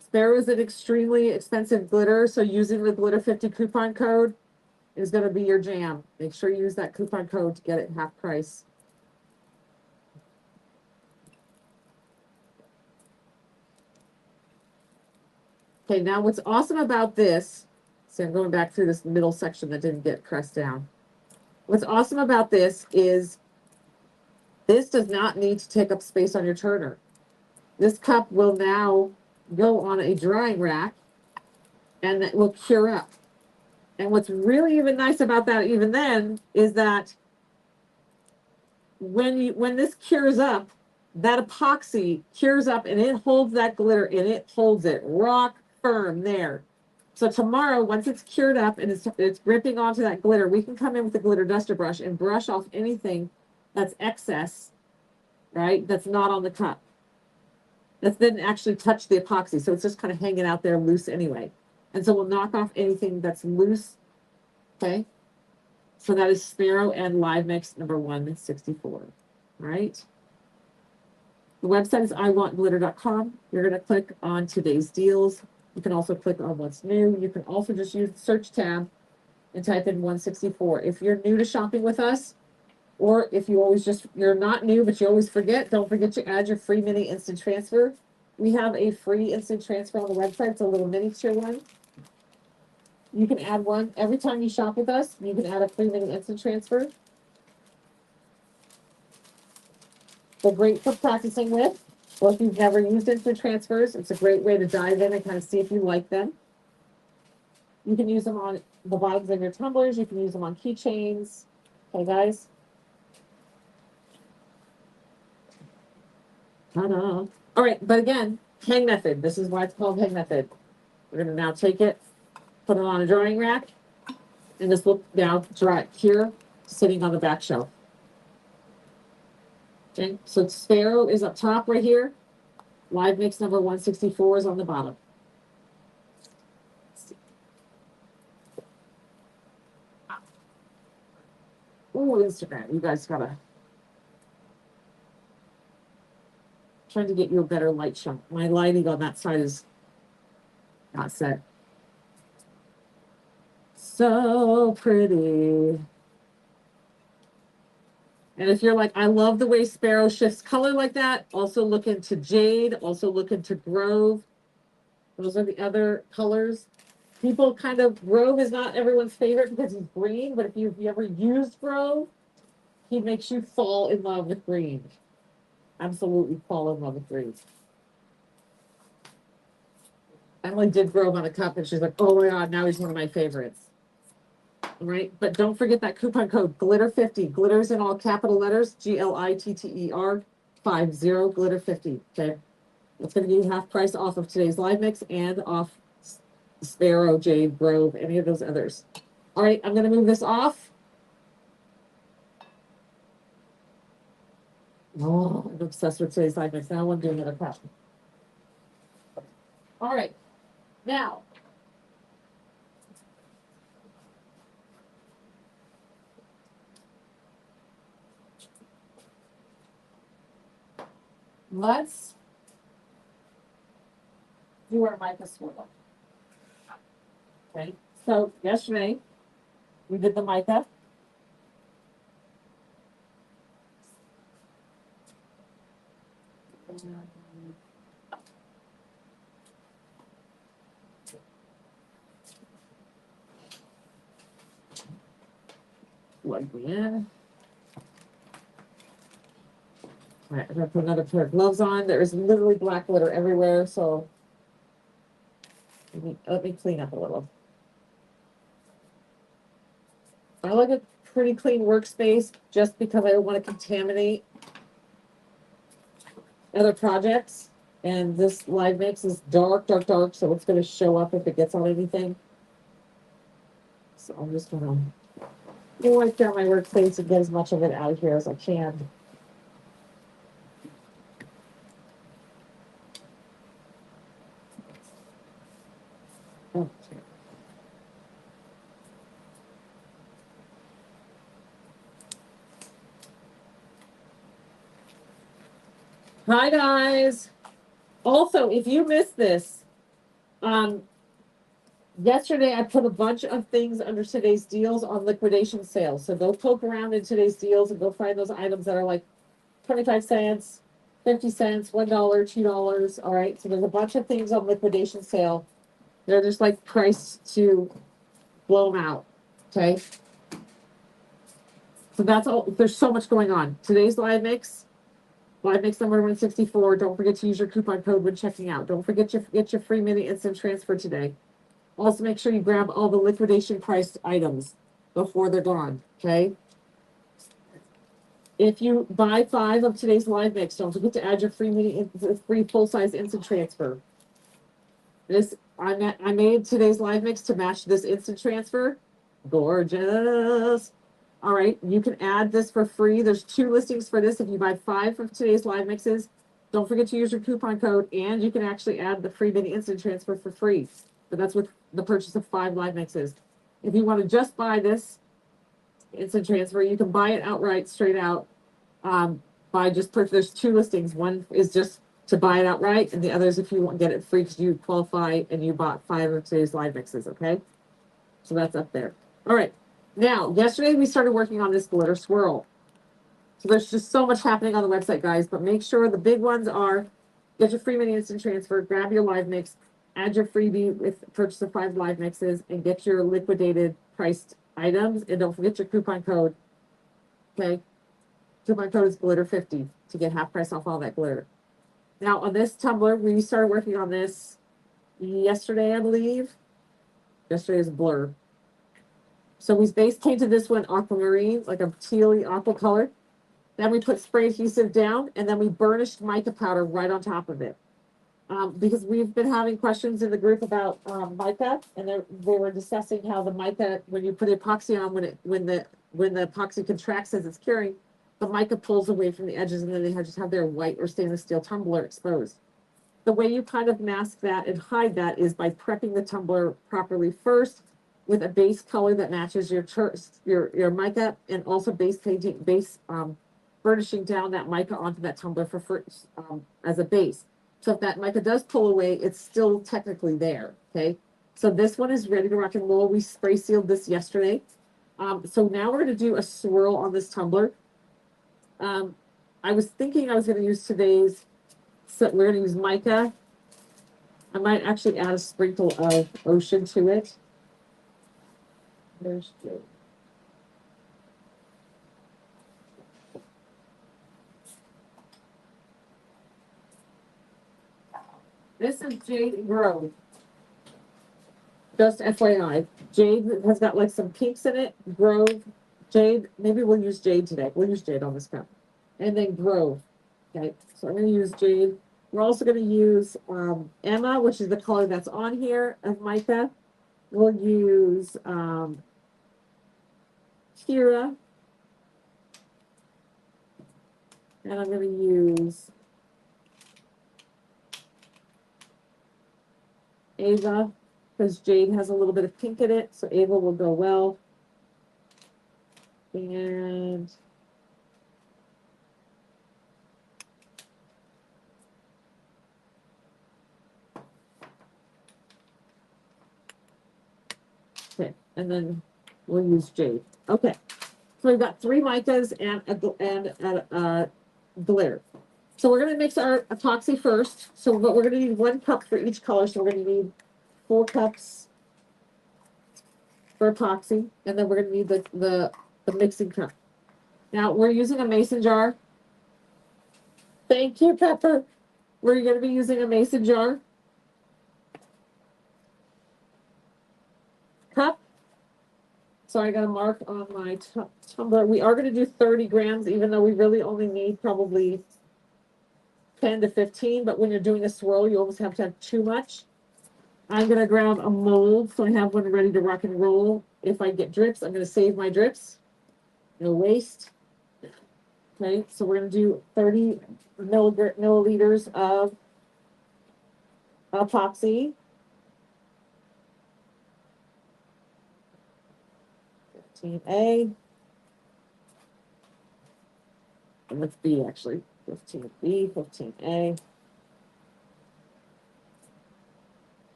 Speaker 3: Sparrow is an extremely expensive glitter, so using the Glitter 50 coupon code is going to be your jam. Make sure you use that coupon code to get it half price. Okay, now what's awesome about this, see, I'm going back through this middle section that didn't get pressed down. What's awesome about this is this does not need to take up space on your turner. This cup will now go on a drying rack and it will cure up. And what's really even nice about that even then is that when this cures up, that epoxy cures up and it holds that glitter and it holds it rock firm there. So tomorrow, once it's cured up and it's gripping onto that glitter, we can come in with the glitter duster brush and brush off anything that's excess, right? That's not on the cup. That didn't actually touch the epoxy. So it's just kind of hanging out there loose anyway. And so we'll knock off anything that's loose. Okay. So that is Sparrow and live mix number 164. All right. The website is iwantglitter.com. You're going to click on today's deals. You can also click on what's new. You can also just use the search tab and type in 164. If you're new to shopping with us, or if you you're not new, but you always forget, don't forget to add your free mini instant transfer. We have a free instant transfer on the website. It's a little miniature one. You can add one every time you shop with us. You can add a free mini instant transfer. They're great for practicing with. Well, if you've never used instant transfers, it's a great way to dive in and kind of see if you like them. You can use them on the bottoms of your tumblers. You can use them on keychains. Okay, guys. Ta-da. All right, but again, hang method. This is why it's called hang method. We're going to now take it, put it on a drying rack, and this will now dry here, sitting on the back shelf. Okay, so Sparrow is up top right here. Live mix number 164 is on the bottom. Ooh, Instagram. You guys gotta. Trying to get you a better light shot. My lighting on that side is not set. So pretty. And if you're like, I love the way Sparrow shifts color like that, also look into Jade, also look into Grove. Those are the other colors. People kind of, Grove is not everyone's favorite because he's green, but if you've ever used Grove, he makes you fall in love with green. Absolutely fall in love with green. Emily did Grove on a cup and she's like, oh my God, now he's one of my favorites. All right, but don't forget that coupon code glitter50. Glitters in all capital letters, GLITTER 50, glitter 50. Okay, that's going to give you half price off of today's live mix and off Sparrow, Jade, Grove, any of those others. All right, I'm going to move this off. Oh, I'm obsessed with today's live mix. Now I want to do another cup. All right, now. Let's do our Mica swirl. Okay, so yesterday we did the Mica. plug me in. All right, I'm gonna put another pair of gloves on. There is literally black glitter everywhere, so let me clean up a little. I like a pretty clean workspace just because I don't want to contaminate other projects. And this live mix is dark, dark, dark, so it's going to show up if it gets on anything. So I'm just going to wipe down my workspace and get as much of it out of here as I can. Okay. Hi guys. Also, if you missed this, yesterday I put a bunch of things under today's deals on liquidation sales. So go poke around in today's deals and go find those items that are like 25 cents, 50 cents, $1, $2. All right. So there's a bunch of things on liquidation sale. They're just like priced to blow them out. Okay. So that's all. There's so much going on. Today's live mix number 164. Don't forget to use your coupon code when checking out. Don't forget to get your free mini instant transfer today. Also, make sure you grab all the liquidation priced items before they're gone. Okay. If you buy 5 of today's live mix, don't forget to add your free full-size instant transfer. I made today's live mix to match this instant transfer. Gorgeous. All right, you can add this for free. There's 2 listings for this. If you buy 5 of today's live mixes, don't forget to use your coupon code, and you can actually add the free mini instant transfer for free. But that's with the purchase of 5 live mixes. If you want to just buy this instant transfer, you can buy it outright, straight out. There's 2 listings. One is just to buy it outright, and the other is if you want to get it free because you qualify and you bought 5 of today's live mixes. Okay, so that's up there. All right. Now, yesterday we started working on this glitter swirl. So there's just so much happening on the website, guys. But make sure the big ones are: get your free mini instant transfer, grab your live mix, add your freebie with purchase of 5 live mixes, and get your liquidated priced items. And don't forget your coupon code. Okay. Coupon code is glitter50 to get half price off all that glitter. Now on this tumbler, we started working on this yesterday, I believe. Yesterday is a blur. So we base painted this one aquamarine, like a tealy aqua color. Then we put spray adhesive down, and then we burnished mica powder right on top of it. Because we've been having questions in the group about mica, and they were discussing how the mica, when you put epoxy on, when the epoxy contracts as it's curing, the mica pulls away from the edges, and then they just have their white or stainless steel tumbler exposed. The way you kind of mask that and hide that is by prepping the tumbler properly first with a base color that matches your mica, and also burnishing down that mica onto that tumbler as a base. So if that mica does pull away, it's still technically there. Okay. So this one is ready to rock and roll. We spray sealed this yesterday. So now we're going to do a swirl on this tumbler. I was thinking I was going to use today's, so we're going to use mica. I might actually add a sprinkle of ocean to it. There's Jade. This is Jade Grove. Just FYI. Jade has got like some pinks in it. Grove. Jade. Maybe we'll use Jade today. We'll use Jade on this cup. And then Grove. Okay. So I'm going to use Jade. We're also going to use Emma, which is the color that's on here of mica. We'll use Kira. And I'm going to use Ava, because Jade has a little bit of pink in it, so Ava will go well. And okay, and then we'll use Jade. Okay, so we've got 3 micas and a glitter. So we're going to mix our epoxy first. So but we're going to need 1 cup for each color. So we're going to need 4 cups for epoxy. And then we're going to need the the mixing cup. Now we're using a mason jar. Thank you, Pepper. We're going to be using a mason jar. Cup. So I got a mark on my tumbler. We are going to do 30 grams, even though we really only need probably 10 to 15. But when you're doing a swirl, you almost have to have too much. I'm going to grab a mold so I have one ready to rock and roll. If I get drips, I'm going to save my drips. No waste. Okay, so we're going to do 30 milliliters of epoxy. 15A. And let's B actually. 15B, 15A.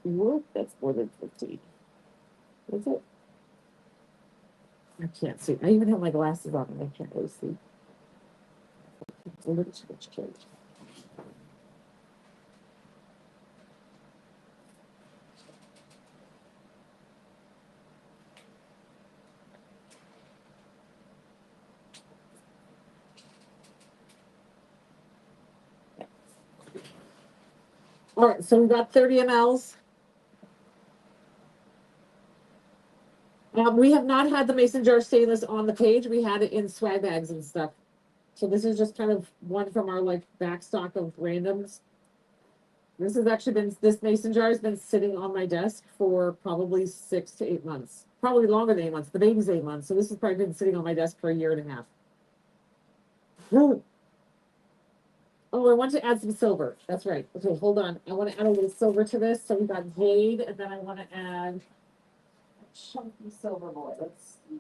Speaker 3: Whoop, that's more than 15. Is it? I can't see. I even have my glasses on and I can't really see. A little too much change. All right, so we've got 30 mLs. We have not had the mason jar stainless on the page. We had it in swag bags and stuff. So this is just kind of one from our like back stock of randoms. This has actually been, this mason jar has been sitting on my desk for probably 6 to 8 months. Probably longer than 8 months. The baby's 8 months. So this has probably been sitting on my desk for a year and a half. Oh, I want to add some silver. That's right. Okay, hold on. I want to add a little silver to this. So we got jade, and then I want to add a chunky silver boy. Let's see.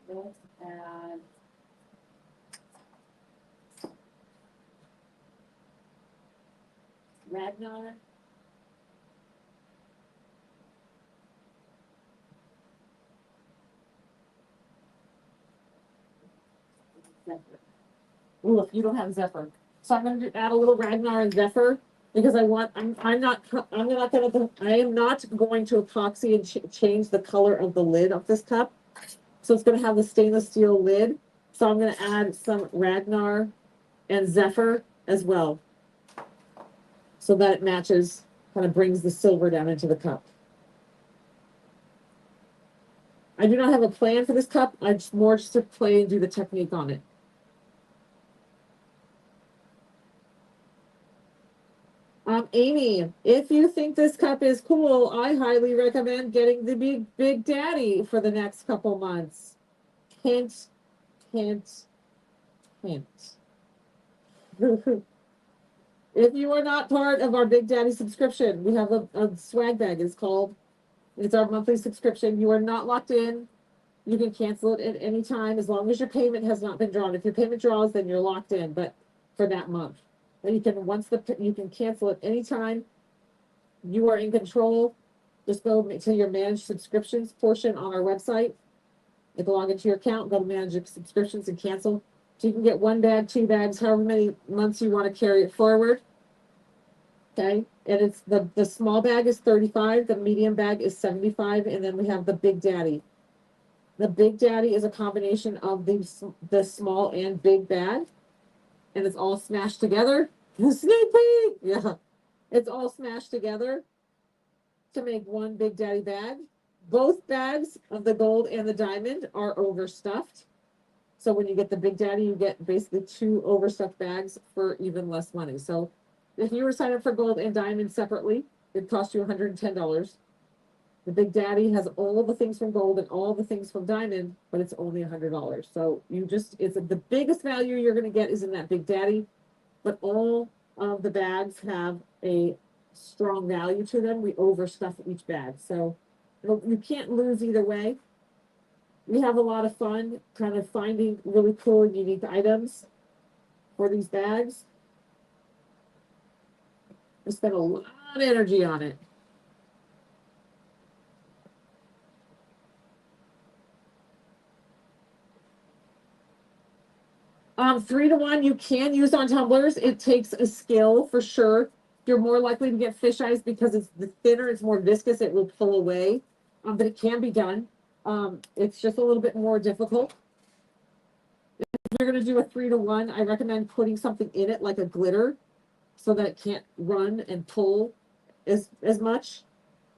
Speaker 3: Let's add Ragnar. Zephyr. Ooh, if you don't have Zephyr. So I'm going to add a little Ragnar and Zephyr because I want, I am not going to epoxy and change the color of the lid of this cup. So it's going to have the stainless steel lid. So I'm going to add some Ragnar and Zephyr as well. So that it matches, kind of brings the silver down into the cup. I do not have a plan for this cup. I just more just to play and do the technique on it. Amy, if you think this cup is cool, I highly recommend getting the Big Daddy for the next couple months. Hint, hint, hint. If you are not part of our Big Daddy subscription, we have a swag bag. It's our monthly subscription. You are not locked in. You can cancel it at any time as long as your payment has not been drawn. If your payment draws, then you're locked in, but for that month. And you can cancel it anytime. You are in control. Just go to your managed subscriptions portion on our website. It'll log into your account, go to manage your subscriptions and cancel. So you can get 1 bag, 2 bags, however many months you want to carry it forward. Okay. And it's the small bag is 35, the medium bag is 75, and then we have the Big Daddy. The Big Daddy is a combination of the small and big bag. And it's all smashed together. Sneak peek! Yeah. It's all smashed together to make one Big Daddy bag. Both bags of the gold and the diamond are overstuffed. So when you get the Big Daddy, you get basically 2 overstuffed bags for even less money. So if you were signed up for gold and diamond separately, it cost you $110. The Big Daddy has all the things from gold and all the things from diamond, but it's only $100. So it's the biggest value you're going to get is in that Big Daddy, but all of the bags have a strong value to them. We overstuff each bag. So you can't lose either way. We have a lot of fun kind of finding really cool and unique items for these bags. I spent a lot of energy on it. 3 to 1 you can use on tumblers. It takes a skill for sure You're more likely to get fish eyes because it's the thinner, it's more viscous, it will pull away. But it can be done. It's just a little bit more difficult. If you're gonna do a 3-to-1, I recommend putting something in it like a glitter so that it can't run and pull as much.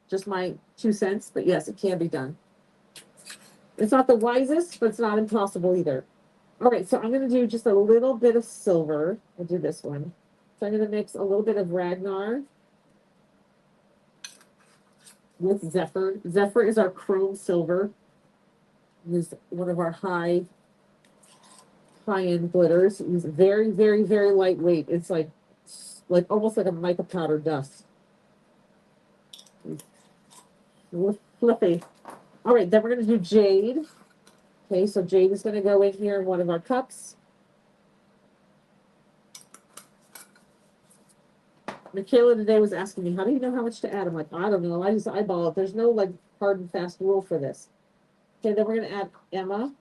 Speaker 3: Just my 2 cents, but yes, it can be done. It's not the wisest, but it's not impossible either. All right, so I'm going to do just a little bit of silver. I'll do this one. So I'm going to mix a little bit of Ragnar with Zephyr. Zephyr is our chrome silver. It's one of our high-end glitters. It's very, very, very lightweight. It's like almost like a mica powder dust. Fluffy. All right, then we're going to do jade. Okay, so jade is going to go in here in one of our cups. Michaela today was asking me, how do you know how much to add? I'm like, I don't know. I just eyeball it. There's no like hard and fast rule for this. Okay, then we're going to add Emma.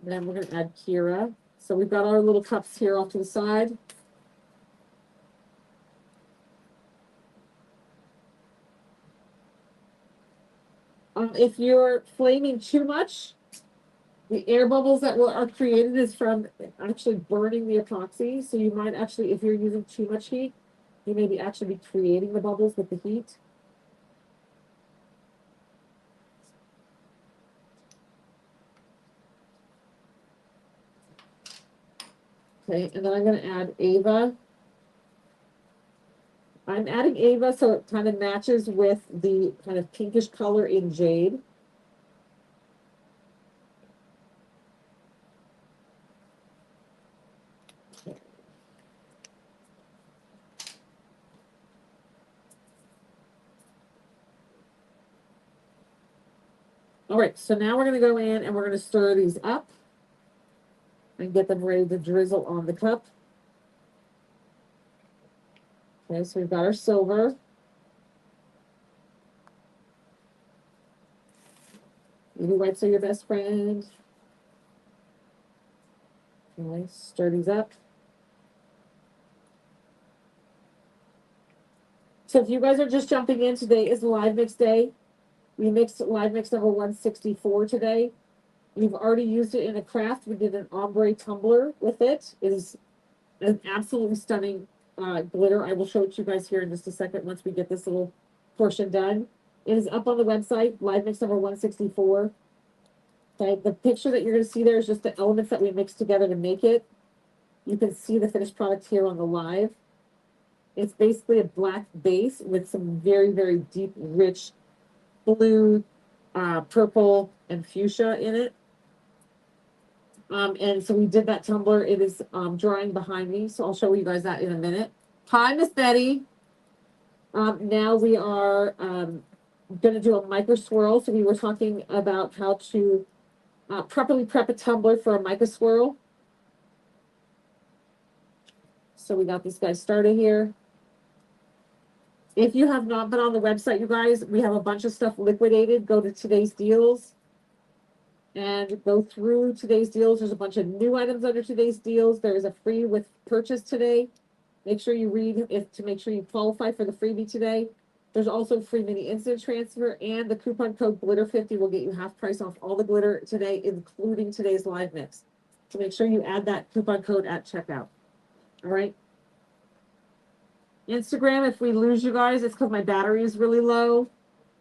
Speaker 3: And then we're going to add Kira. So we've got our little cups here off to the side. If you're flaming too much, the air bubbles that are created is from actually burning the epoxy. So you might actually, if you're using too much heat, you may be actually be creating the bubbles with the heat. Okay, and then I'm going to add Ava. I'm adding Ava so it kind of matches with the kind of pinkish color in jade. All right, so now we're going to go in and we're going to stir these up and get them ready to drizzle on the cup. Okay, so we've got our silver. Baby wipes are your best friend. Okay, stir these up. So if you guys are just jumping in, today is live mix day. We mixed live mix number 164 today. We've already used it in a craft. We did an ombre tumbler with it. It is an absolutely stunning glitter. I will show it to you guys here in just a second once we get this little portion done. It is up on the website, live mix number 164. Okay, the picture that you're going to see there is just the elements that we mixed together to make it. You can see the finished product here on the live. It's basically a black base with some very, very deep, rich blue, purple, and fuchsia in it. And so we did that tumbler. It is drying behind me, so I'll show you guys that in a minute. Hi, Miss Betty. Now we are going to do a Mica swirl. So we were talking about how to properly prep a tumbler for a Mica swirl. So we got this guy started here. If you have not been on the website, you guys, we have a bunch of stuff liquidated. Go to today's deals and go through today's deals. There's a bunch of new items under today's deals. There is a free with purchase today. Make sure you read it to make sure you qualify for the freebie today. There's also free mini instant transfer, and the coupon code glitter50 will get you half price off all the glitter today, including today's live mix. So make sure you add that coupon code at checkout. All right. Instagram, if we lose you guys, it's because my battery is really low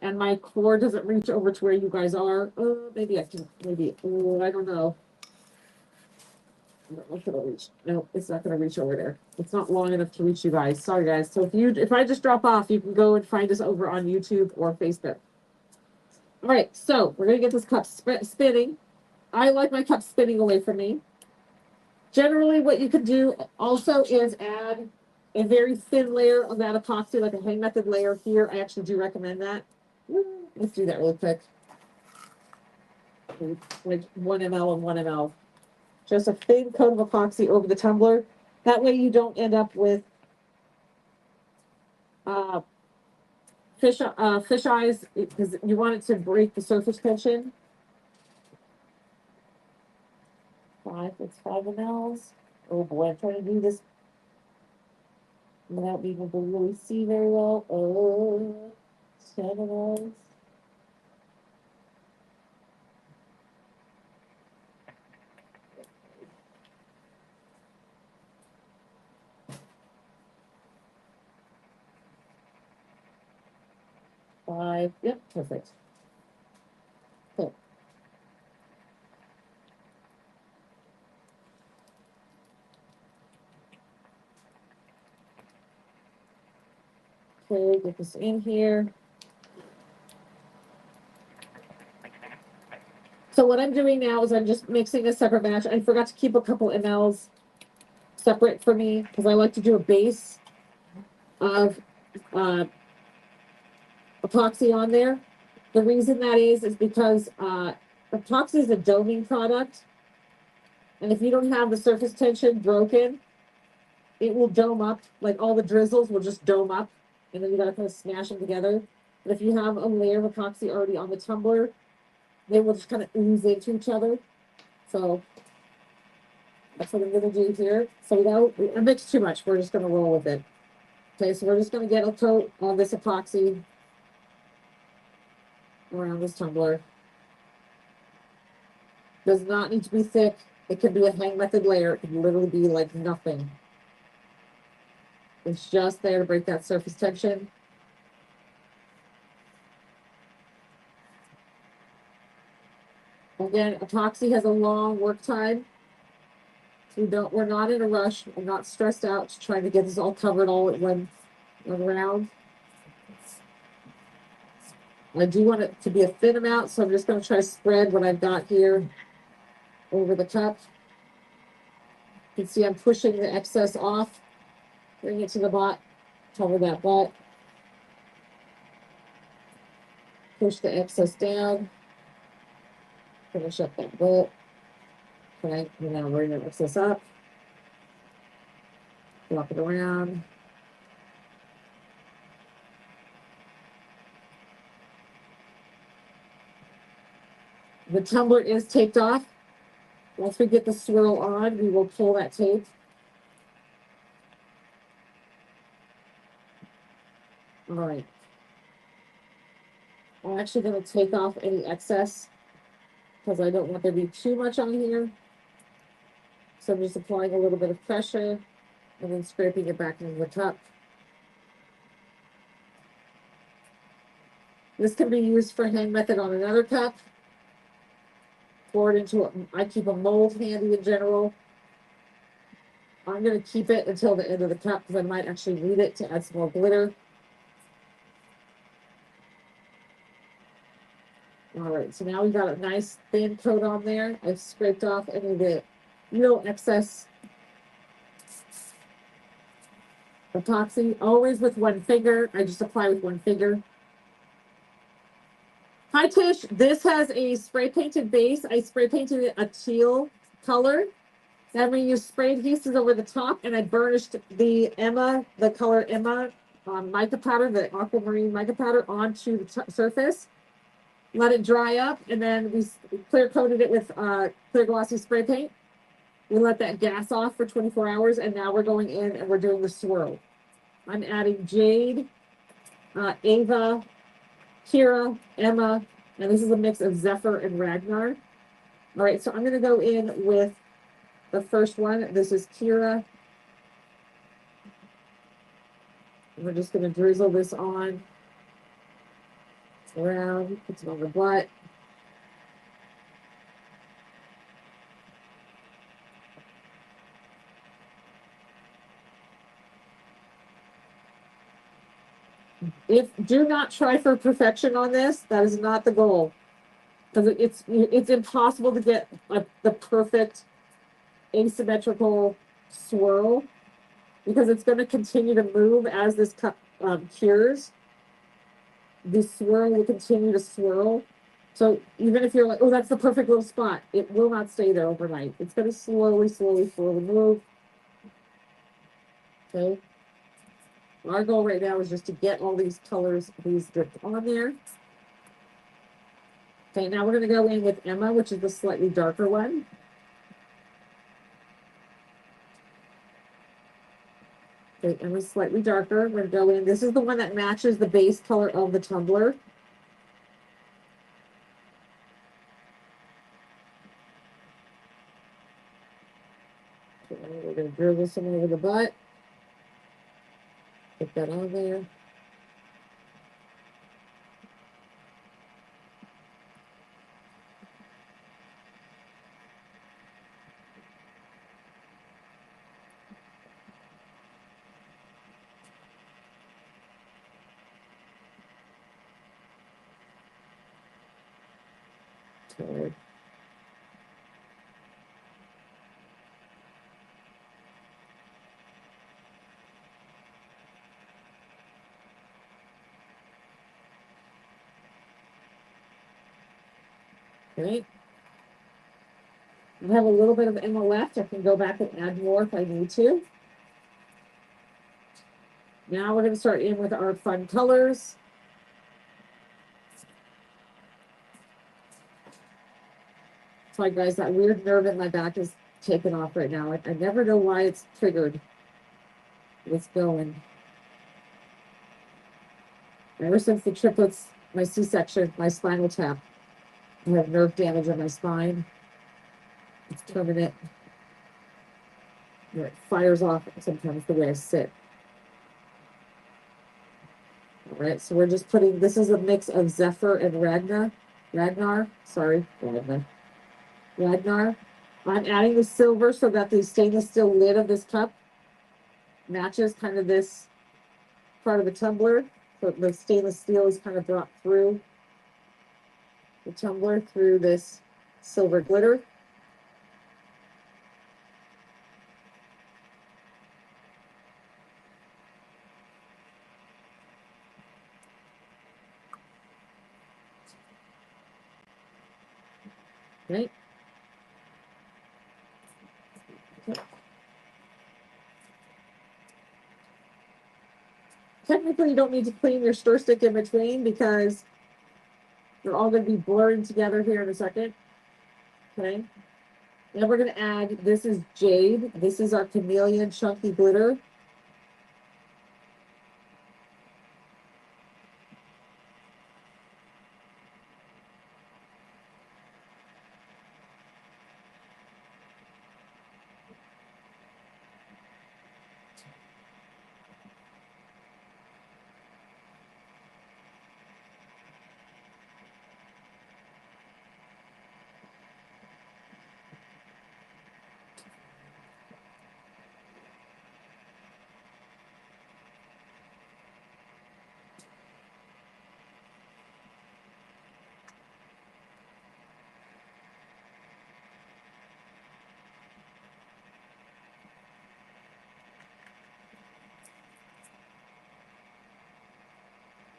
Speaker 3: and my cord doesn't reach over to where you guys are. Maybe I can, I don't know. What could I reach? No, it's not going to reach over there. It's not long enough to reach you guys. Sorry, guys. So if I just drop off, you can go and find us over on YouTube or Facebook. All right, so we're going to get this cup spinning. I like my cup spinning away from me. Generally, what you could do also is add a very thin layer of that epoxy, like a hang method layer here. I actually do recommend that. Let's do that really quick. Like 1 ml and 1 ml. Just a thin coat of epoxy over the tumbler. That way you don't end up with fish eyes, because you want it to break the surface tension. It's 5 mLs. Oh boy, I'm trying to do this without being able to really see very well. Oh, 10 mLs. Five. Yep, perfect. Cool. Okay, get this in here. So what I'm doing now is I'm just mixing a separate batch. I forgot to keep a couple mLs separate for me because I like to do a base of epoxy on there. The reason that is because epoxy is a doming product. And if you don't have the surface tension broken, it will dome up. Like all the drizzles will just dome up. And then you gotta kind of smash them together. But if you have a layer of epoxy already on the tumbler, they will just kind of ooze into each other. So that's what I'm gonna do here. So without, I mixed too much. We're just gonna roll with it. Okay, so we're just gonna get a coat on this epoxy around this tumbler. Does not need to be thick. It could be a hang method layer. It could literally be like nothing. It's just there to break that surface tension. Again, epoxy has a long work time. So we're not in a rush. I'm not stressed out trying to get this all covered all at one round. I do want it to be a thin amount, so I'm just going to try to spread what I've got here over the cup. You can see I'm pushing the excess off. Bring it to the butt. Cover that butt. Push the excess down. Finish up that butt. Okay, and now bring the excess up. Walk it around. The tumbler is taped off. Once we get the swirl on, we will pull that tape. All right. I'm actually going to take off any excess because I don't want there to be too much on here. So I'm just applying a little bit of pressure and then scraping it back into the cup. This can be used for hang method on another cup. Pour it into I keep a mold handy in general. I'm going to keep it until the end of the cup because I might actually need it to add some more glitter. All right, so now we've got a nice thin coat on there. I've scraped off any of the real excess epoxy, always with one finger. I just apply with one finger. Hi Tish, this has a spray painted base. I spray painted it a teal color. Then we used spray adhesive over the top, and I burnished the color Emma mica powder, the aquamarine mica powder onto the surface. Let it dry up, and then we clear coated it with clear glossy spray paint. We let that gas off for 24 hours, and now we're going in and we're doing the swirl. I'm adding Jade, Ava, Kira, Emma, and this is a mix of Zephyr and Ragnar. All right, so I'm going to go in with the first one. This is Kira. We're just going to drizzle this on around, put some on the butt. Do not try for perfection on this. That is not the goal, because it's impossible to get the perfect asymmetrical swirl, because it's going to continue to move as this cup cures. The swirl will continue to swirl. So even if you're like, oh, that's the perfect little spot, it will not stay there overnight. It's going to slowly move. Okay. Our goal right now is just to get all these colors, these dripped on there. Okay, now we're going to go in with Emma, which is the slightly darker one. Okay, and it's slightly darker. We're gonna go in. This is the one that matches the base color of the tumbler. Okay, we're gonna dribble some over the butt. Put that on there. Okay. Okay. I have a little bit of ammo left. I can go back and add more if I need to. Now we're going to start in with our fun colors. Sorry guys, that weird nerve in my back is taken off right now. I never know why it's triggered. It's going. Ever since the triplets, my C-section, my spinal tap, I have nerve damage on my spine. It's permanent. It fires off sometimes the way I sit. All right, so we're just putting, this is a mix of Zephyr and Ragnar. Ragnar. I'm adding the silver so that the stainless steel lid of this cup matches kind of this part of the tumbler. So the stainless steel is kind of brought through the tumbler through this silver glitter. Right? Technically, you don't need to clean your stir stick in between because they're all going to be blurring together here in a second. Okay. Then we're going to add, this is jade. This is our chameleon chunky glitter.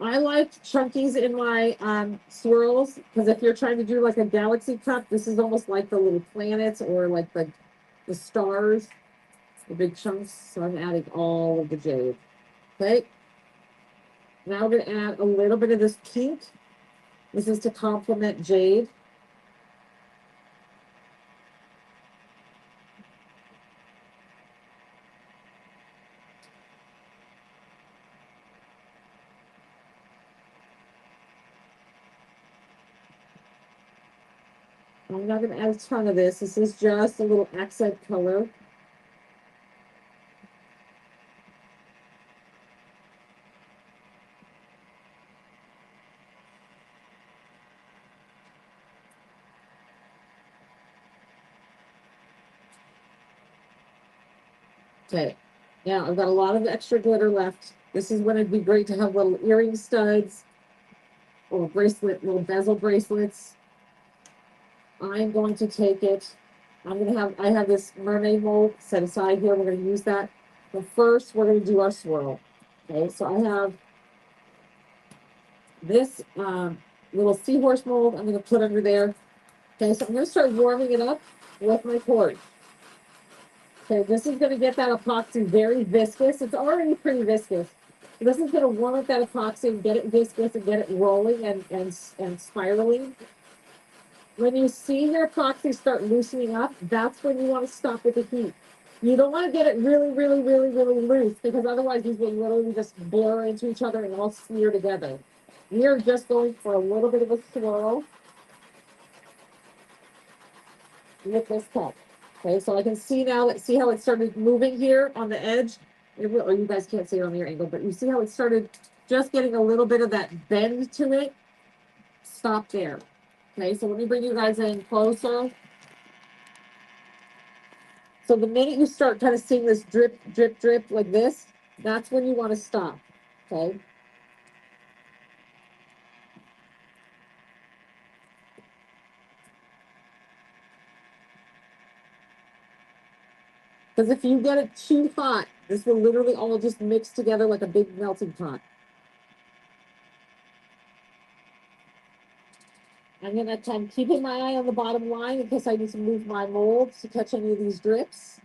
Speaker 3: I like chunkies in my swirls because if you're trying to do like a galaxy cup, this is almost like the little planets or like the stars, the big chunks. So I'm adding all of the jade. Okay. Now we're going to add a little bit of this pink. This is to complement jade. I'm not going to add a ton of this. This is just a little accent color. Okay. Now I've got a lot of extra glitter left. This is when it'd be great to have little earring studs or bracelet, little bezel bracelets. I'm going to take it. I have this mermaid mold set aside here. We're going to use that. But first, we're going to do our swirl. Okay, so I have this little seahorse mold. I'm going to put under there. Okay, so I'm going to start warming it up with my cord. Okay, this is going to get that epoxy very viscous. It's already pretty viscous. This is going to warm up that epoxy and get it viscous and get it rolling and spiraling. When you see your epoxy start loosening up, that's when you want to stop with the heat. You don't want to get it really, really, really, really loose because otherwise these will literally just blur into each other and all smear together. We are just going for a little bit of a swirl with this cup. Okay, so I can see now, see how it started moving here on the edge? Or you guys can't see it on your angle, but you see how it started just getting a little bit of that bend to it? Stop there. Okay, so let me bring you guys in closer. So the minute you start kind of seeing this drip, drip, drip like this, that's when you want to stop. Okay. Because if you get it too hot, this will literally all just mix together like a big melting pot. I'm keeping my eye on the bottom line in case I need to move my molds to catch any of these drips.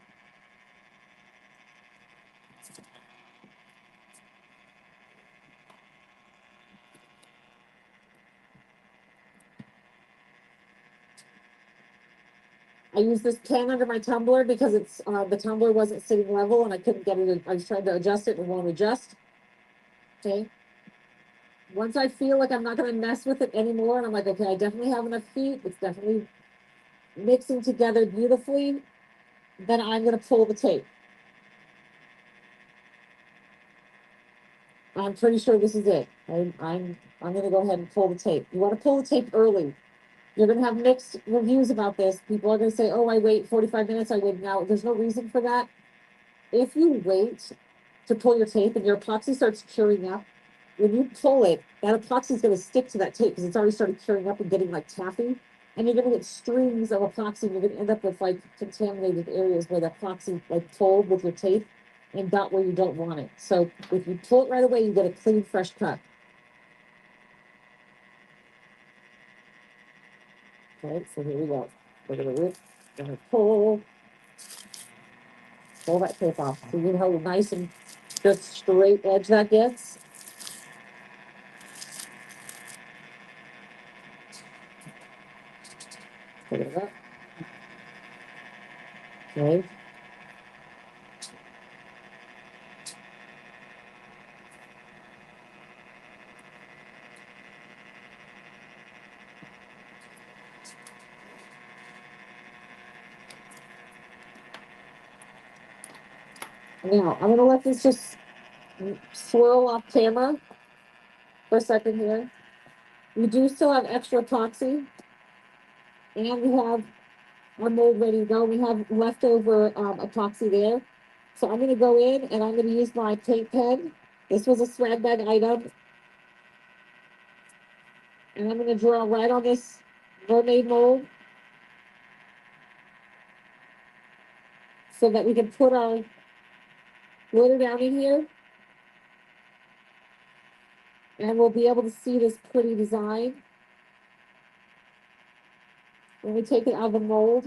Speaker 3: I use this pen under my tumbler because it's the tumbler wasn't sitting level and I couldn't get it. I was trying to adjust it and it won't adjust. Okay. Once I feel like I'm not going to mess with it anymore, and I'm like, okay, I definitely have enough heat. It's definitely mixing together beautifully. Then I'm going to pull the tape. I'm pretty sure this is it. I'm going to go ahead and pull the tape. You want to pull the tape early. You're going to have mixed reviews about this. People are going to say, oh, I wait 45 minutes. I wait an hour. There's no reason for that. If you wait to pull your tape and your epoxy starts curing up, when you pull it, that epoxy is going to stick to that tape because it's already started curing up and getting like taffy. And you're going to get strings of epoxy and you're going to end up with like contaminated areas where the epoxy like pulled with your tape and got where you don't want it. So if you pull it right away, you get a clean, fresh cut. Okay, so here we go. We're going to rip, going to pull that tape off. So you know how nice and just straight edge that gets? Put it up. Okay. Now, I'm going to let this just swirl off camera for a second here. We do still have extra epoxy, and we have our mold ready to go. We have leftover epoxy there. So I'm going to go in, and I'm going to use my paint pen. This was a swag bag item. And I'm going to draw right on this mermaid mold so that we can put our glitter down in here. And we'll be able to see this pretty design when we take it out of the mold.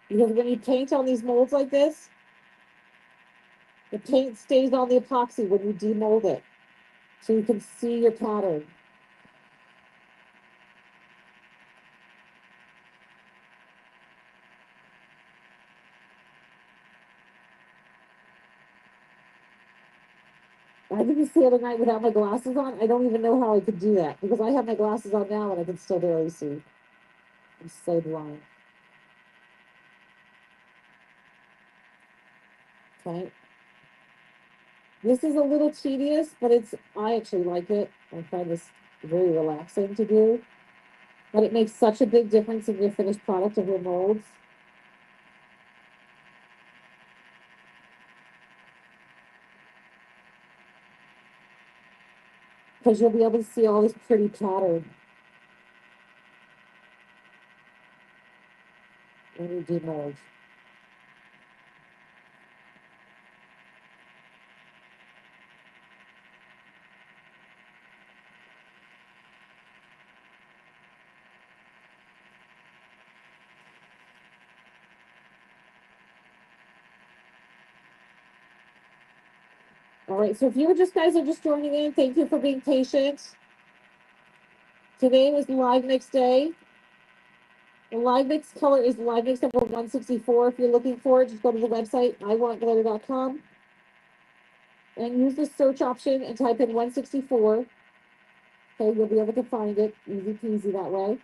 Speaker 3: Because when you paint on these molds like this, the paint stays on the epoxy when you demold it. So you can see your pattern. I did this the other night without my glasses on. I don't even know how I could do that because I have my glasses on now and I can still barely see. I'm so blind. Okay. This is a little tedious, but I actually like it. I find this very relaxing to do. But it makes such a big difference in your finished product of your molds. Because you'll be able to see all this pretty pattern when you demold. All right, so if you just guys are just joining in, thank you for being patient. Today was live mix day. The live mix color is live mix number 164. If you're looking for it, just go to the website, iwantglitter.com, and use the search option and type in 164. Okay, you'll be able to find it. Easy peasy that way.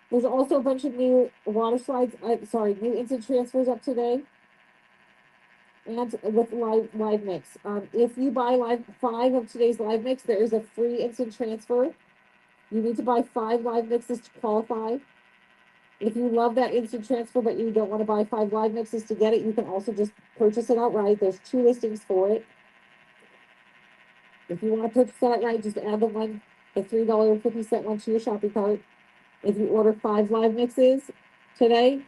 Speaker 3: There's also a bunch of new water slides, new instant transfers up today. And with live mix. If you buy 5 of today's live mix, there is a free instant transfer. You need to buy 5 live mixes to qualify. If you love that instant transfer, but you don't want to buy 5 live mixes to get it, you can also just purchase it outright. There's 2 listings for it. If you want to purchase it outright, just add the $3.50 one to your shopping cart. If you order 5 live mixes today,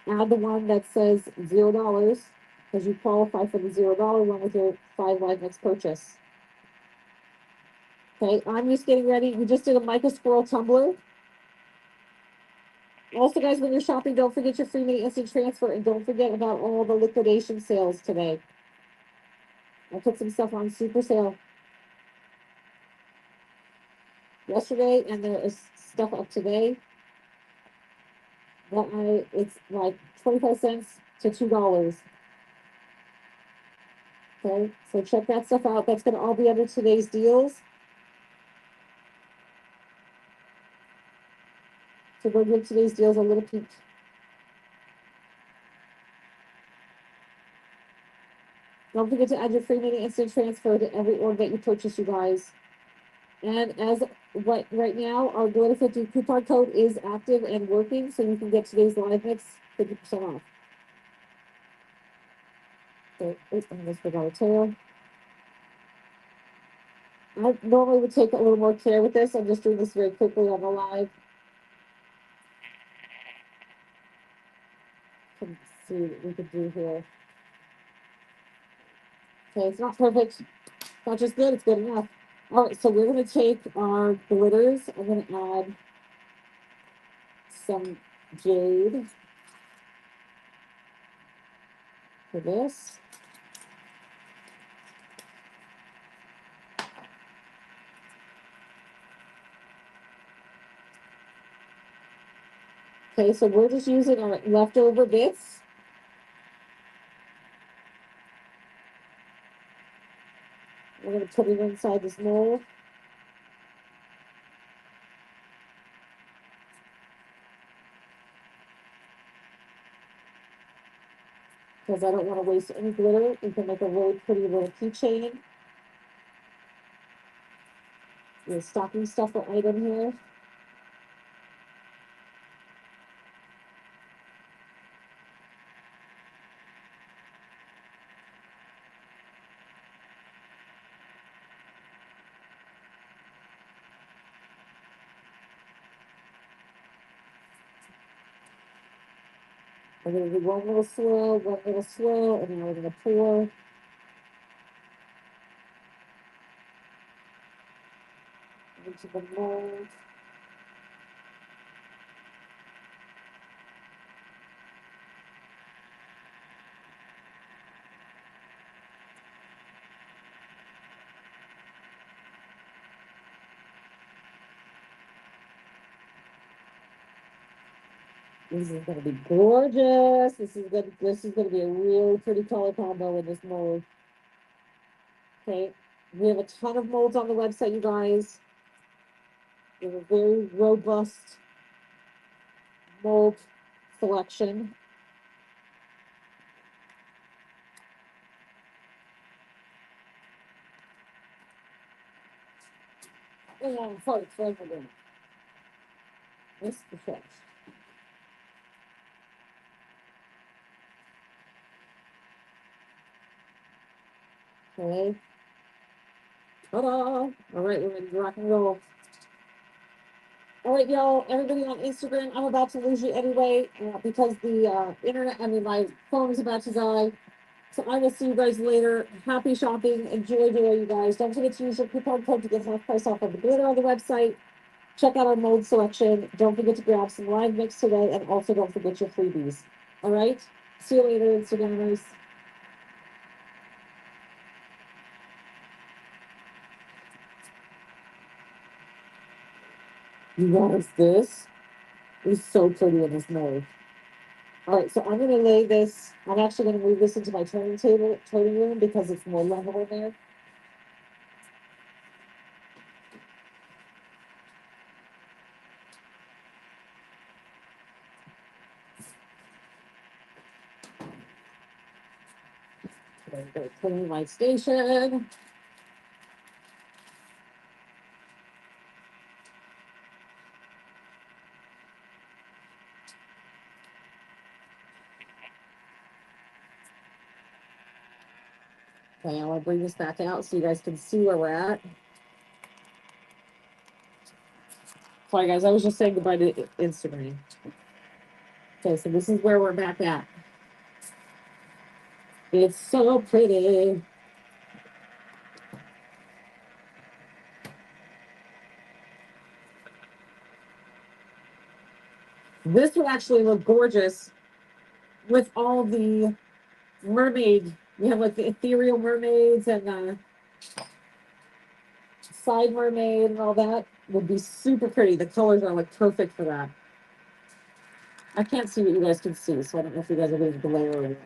Speaker 3: add the one that says $0 because you qualify for the $0 one with your 5 live mix purchase. Okay, I'm just getting ready. We just did a Mica Swirl tumbler. Also, guys, when you're shopping, don't forget your free mini instant transfer, and don't forget about all the liquidation sales today. I put some stuff on super sale yesterday, and there is stuff up today that it's like 25 cents to $2. Okay, so check that stuff out. That's going to all be under today's deals. So go give today's deals a little peek. Don't forget to add your free mini instant transfer to every order that you purchase, you guys. And right now, our Glitter 50 coupon code is active and working, so you can get today's live mix 50% off. Okay, I almost forgot a tail. I normally would take a little more care with this. I'm just doing this very quickly on the live. Let's see what we could do here. Okay, it's not perfect. It's not just good, it's good enough. All right, so we're going to take our glitters. I'm going to add some jade for this. Okay, so we're just using our leftover bits. We're going to put it inside this mold. Because I don't want to waste any glitter. We can make a really pretty little keychain. The stocking stuffer item here. We're going to do one little swirl, and then we're going to pour. Into the mold. This is going to be gorgeous. This is going to be a really pretty color combo in this mold. Okay, we have a ton of molds on the website, you guys. We have a very robust mold selection. Oh, sorry, this is the trash. Okay. Ta-da! All right, we're ready to rock and roll. All right, y'all, everybody on Instagram, I'm about to lose you anyway because the my phone is about to die. So I will see you guys later. Happy shopping. Enjoy, you guys. Don't forget to use your coupon code to get half price off of the glitter on the website. Check out our mold selection. Don't forget to grab some live mix today, and also don't forget your freebies. All right? See you later, Instagrammers. You guys, this is so pretty in this mold. All right, so I'm going to lay this. I'm actually going to move this into my turning room because it's more level in there. I'm going to clean my station. Okay, I want to bring this back out so you guys can see where we're at. Sorry, guys, I was just saying goodbye to Instagram. Okay, so this is where we're back at. It's so pretty. This would actually look gorgeous with all the mermaid. We have like the ethereal mermaids and side mermaid and all that. Would be super pretty. The colors are like perfect for that. I can't see what you guys can see, so I don't know if you guys are getting glare or not.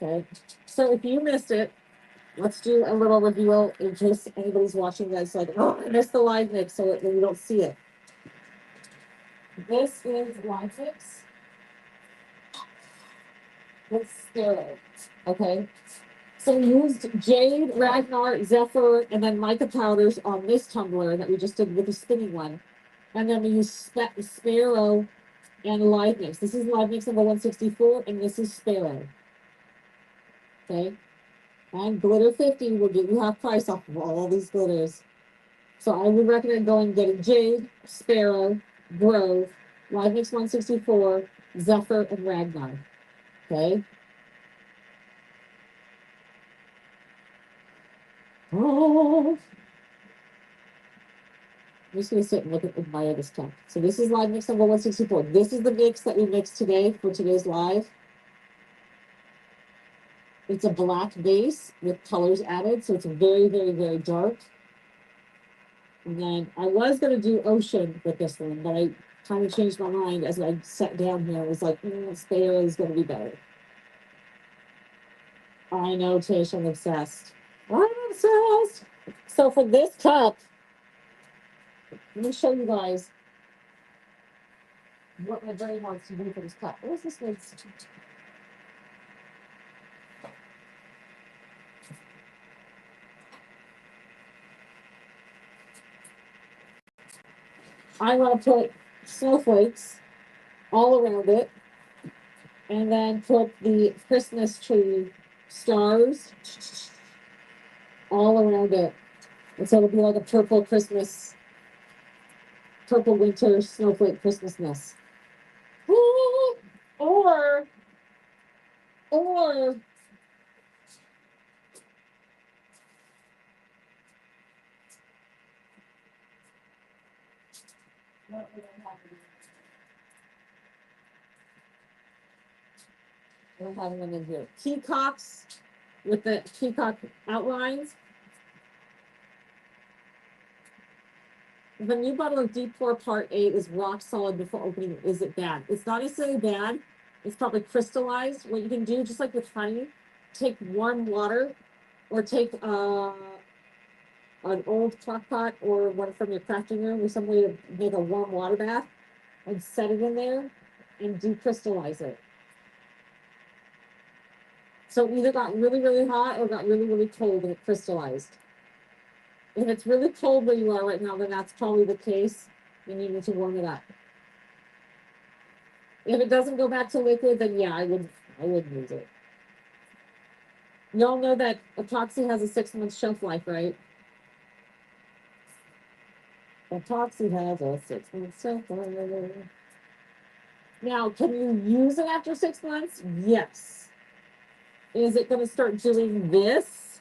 Speaker 3: Okay, so if you missed it, let's do a little reveal in case anybody's watching guys like, oh, I missed the live mix, so that you don't see it. This is live mix with steroids. Okay. So we used Jade, Ragnar, Zephyr, and then Mica powders on this tumbler that we just did with the spinning one. And then we used Sparrow and live mix. This is live mix number 164, and this is Sparrow. Okay. And glitter 50 will give you half price off of all these glitters. So I would recommend going and getting Jade, Sparrow, Grove, Live Mix 164, Zephyr, and Ragnar. Okay. Oh. I'm just going to sit and look at admire this cup. So this is live mix number 164. This is the mix that we mixed today for today's live. It's a black base with colors added, so it's very, very, very dark. And then I was going to do ocean with this one, but I kind of changed my mind as I sat down here. I was like, Sparrow is going to be better. I know, Tish, I'm obsessed. I'm obsessed. So for this cup, let me show you guys what my brain wants to do for this cup. Where's this one? I want to put snowflakes all around it, and then put the Christmas tree stars all around it. And so it'll be like a purple Christmas, purple winter snowflake Christmasness. Or what would I have to do? I don't have them in here. Peacocks with the peacock outlines. The new bottle of Deep Pour Part 8 is rock solid before opening. Is it bad? It's not necessarily bad. It's probably crystallized. What you can do, just like with honey, take warm water or take an old crock pot or one from your crafting room or some way to make a warm water bath and set it in there and decrystallize it. So either got really, really hot or got really, really cold and it crystallized. If it's really cold where you are right now, then that's probably the case. You need to warm it up. If it doesn't go back to liquid, then yeah, I would use it. Y'all know that epoxy has a 6-month shelf life, right? Epoxy has a 6-month shelf life. Now, can you use it after 6 months? Yes. Is it going to start doing this?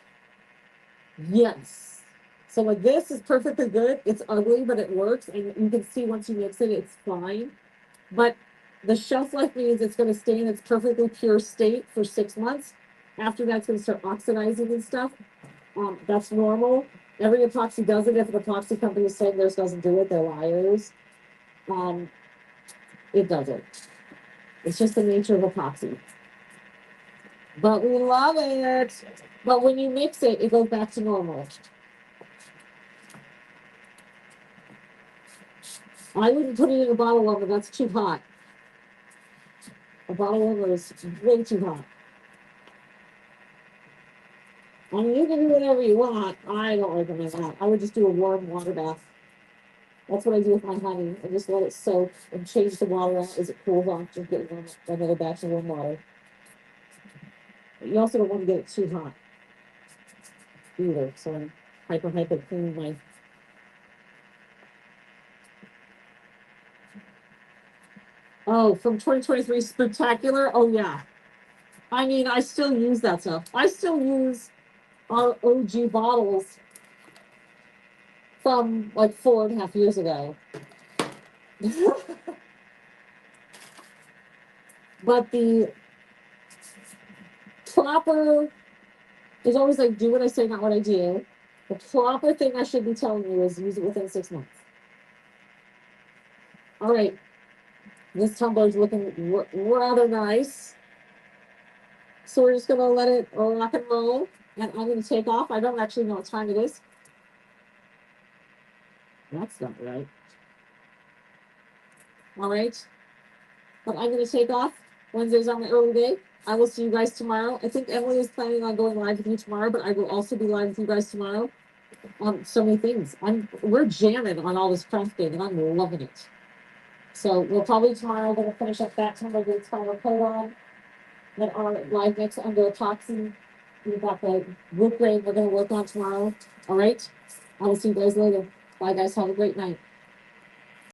Speaker 3: Yes. So like this is perfectly good. It's ugly, but it works. And you can see once you mix it, it's fine. But the shelf life means it's going to stay in its perfectly pure state for 6 months. After that, it's going to start oxidizing and stuff. That's normal. Every epoxy does it. If an epoxy company is saying theirs doesn't do it, they're liars. It doesn't. It's just the nature of epoxy. But we love it. But when you mix it, it goes back to normal. I wouldn't put it in a bottle warmer. That's too hot. A bottle warmer is way too hot. I mean, you can do whatever you want. I don't recommend that. I would just do a warm water bath. That's what I do with my honey. I just let it soak and change the water out as it cools off. Just get another batch of warm water. But you also don't want to get it too hot either. So I'm hyper cleaning my. Oh, from 2023 Spectacular? Oh, yeah. I mean, I still use that stuff. I still use our OG bottles from like 4.5 years ago. But the proper is always like, do what I say, not what I do. The proper thing I should be telling you is use it within 6 months. All right. This tumbler is looking rather nice. So we're just going to let it rock and roll. And I'm going to take off. I don't actually know what time it is. That's not right. All right. But I'm going to take off. Wednesday's on the early day. I will see you guys tomorrow. I think Emily is planning on going live with you tomorrow, but I will also be live with you guys tomorrow. So many things. We're jamming on all this crafting, and I'm loving it. So we'll probably tomorrow going to finish up that time. We're going to final coat on. Then our live mix under epoxy. We've got the wood grain we're going to work on tomorrow. All right. I will see you guys later. Bye, guys. Have a great night.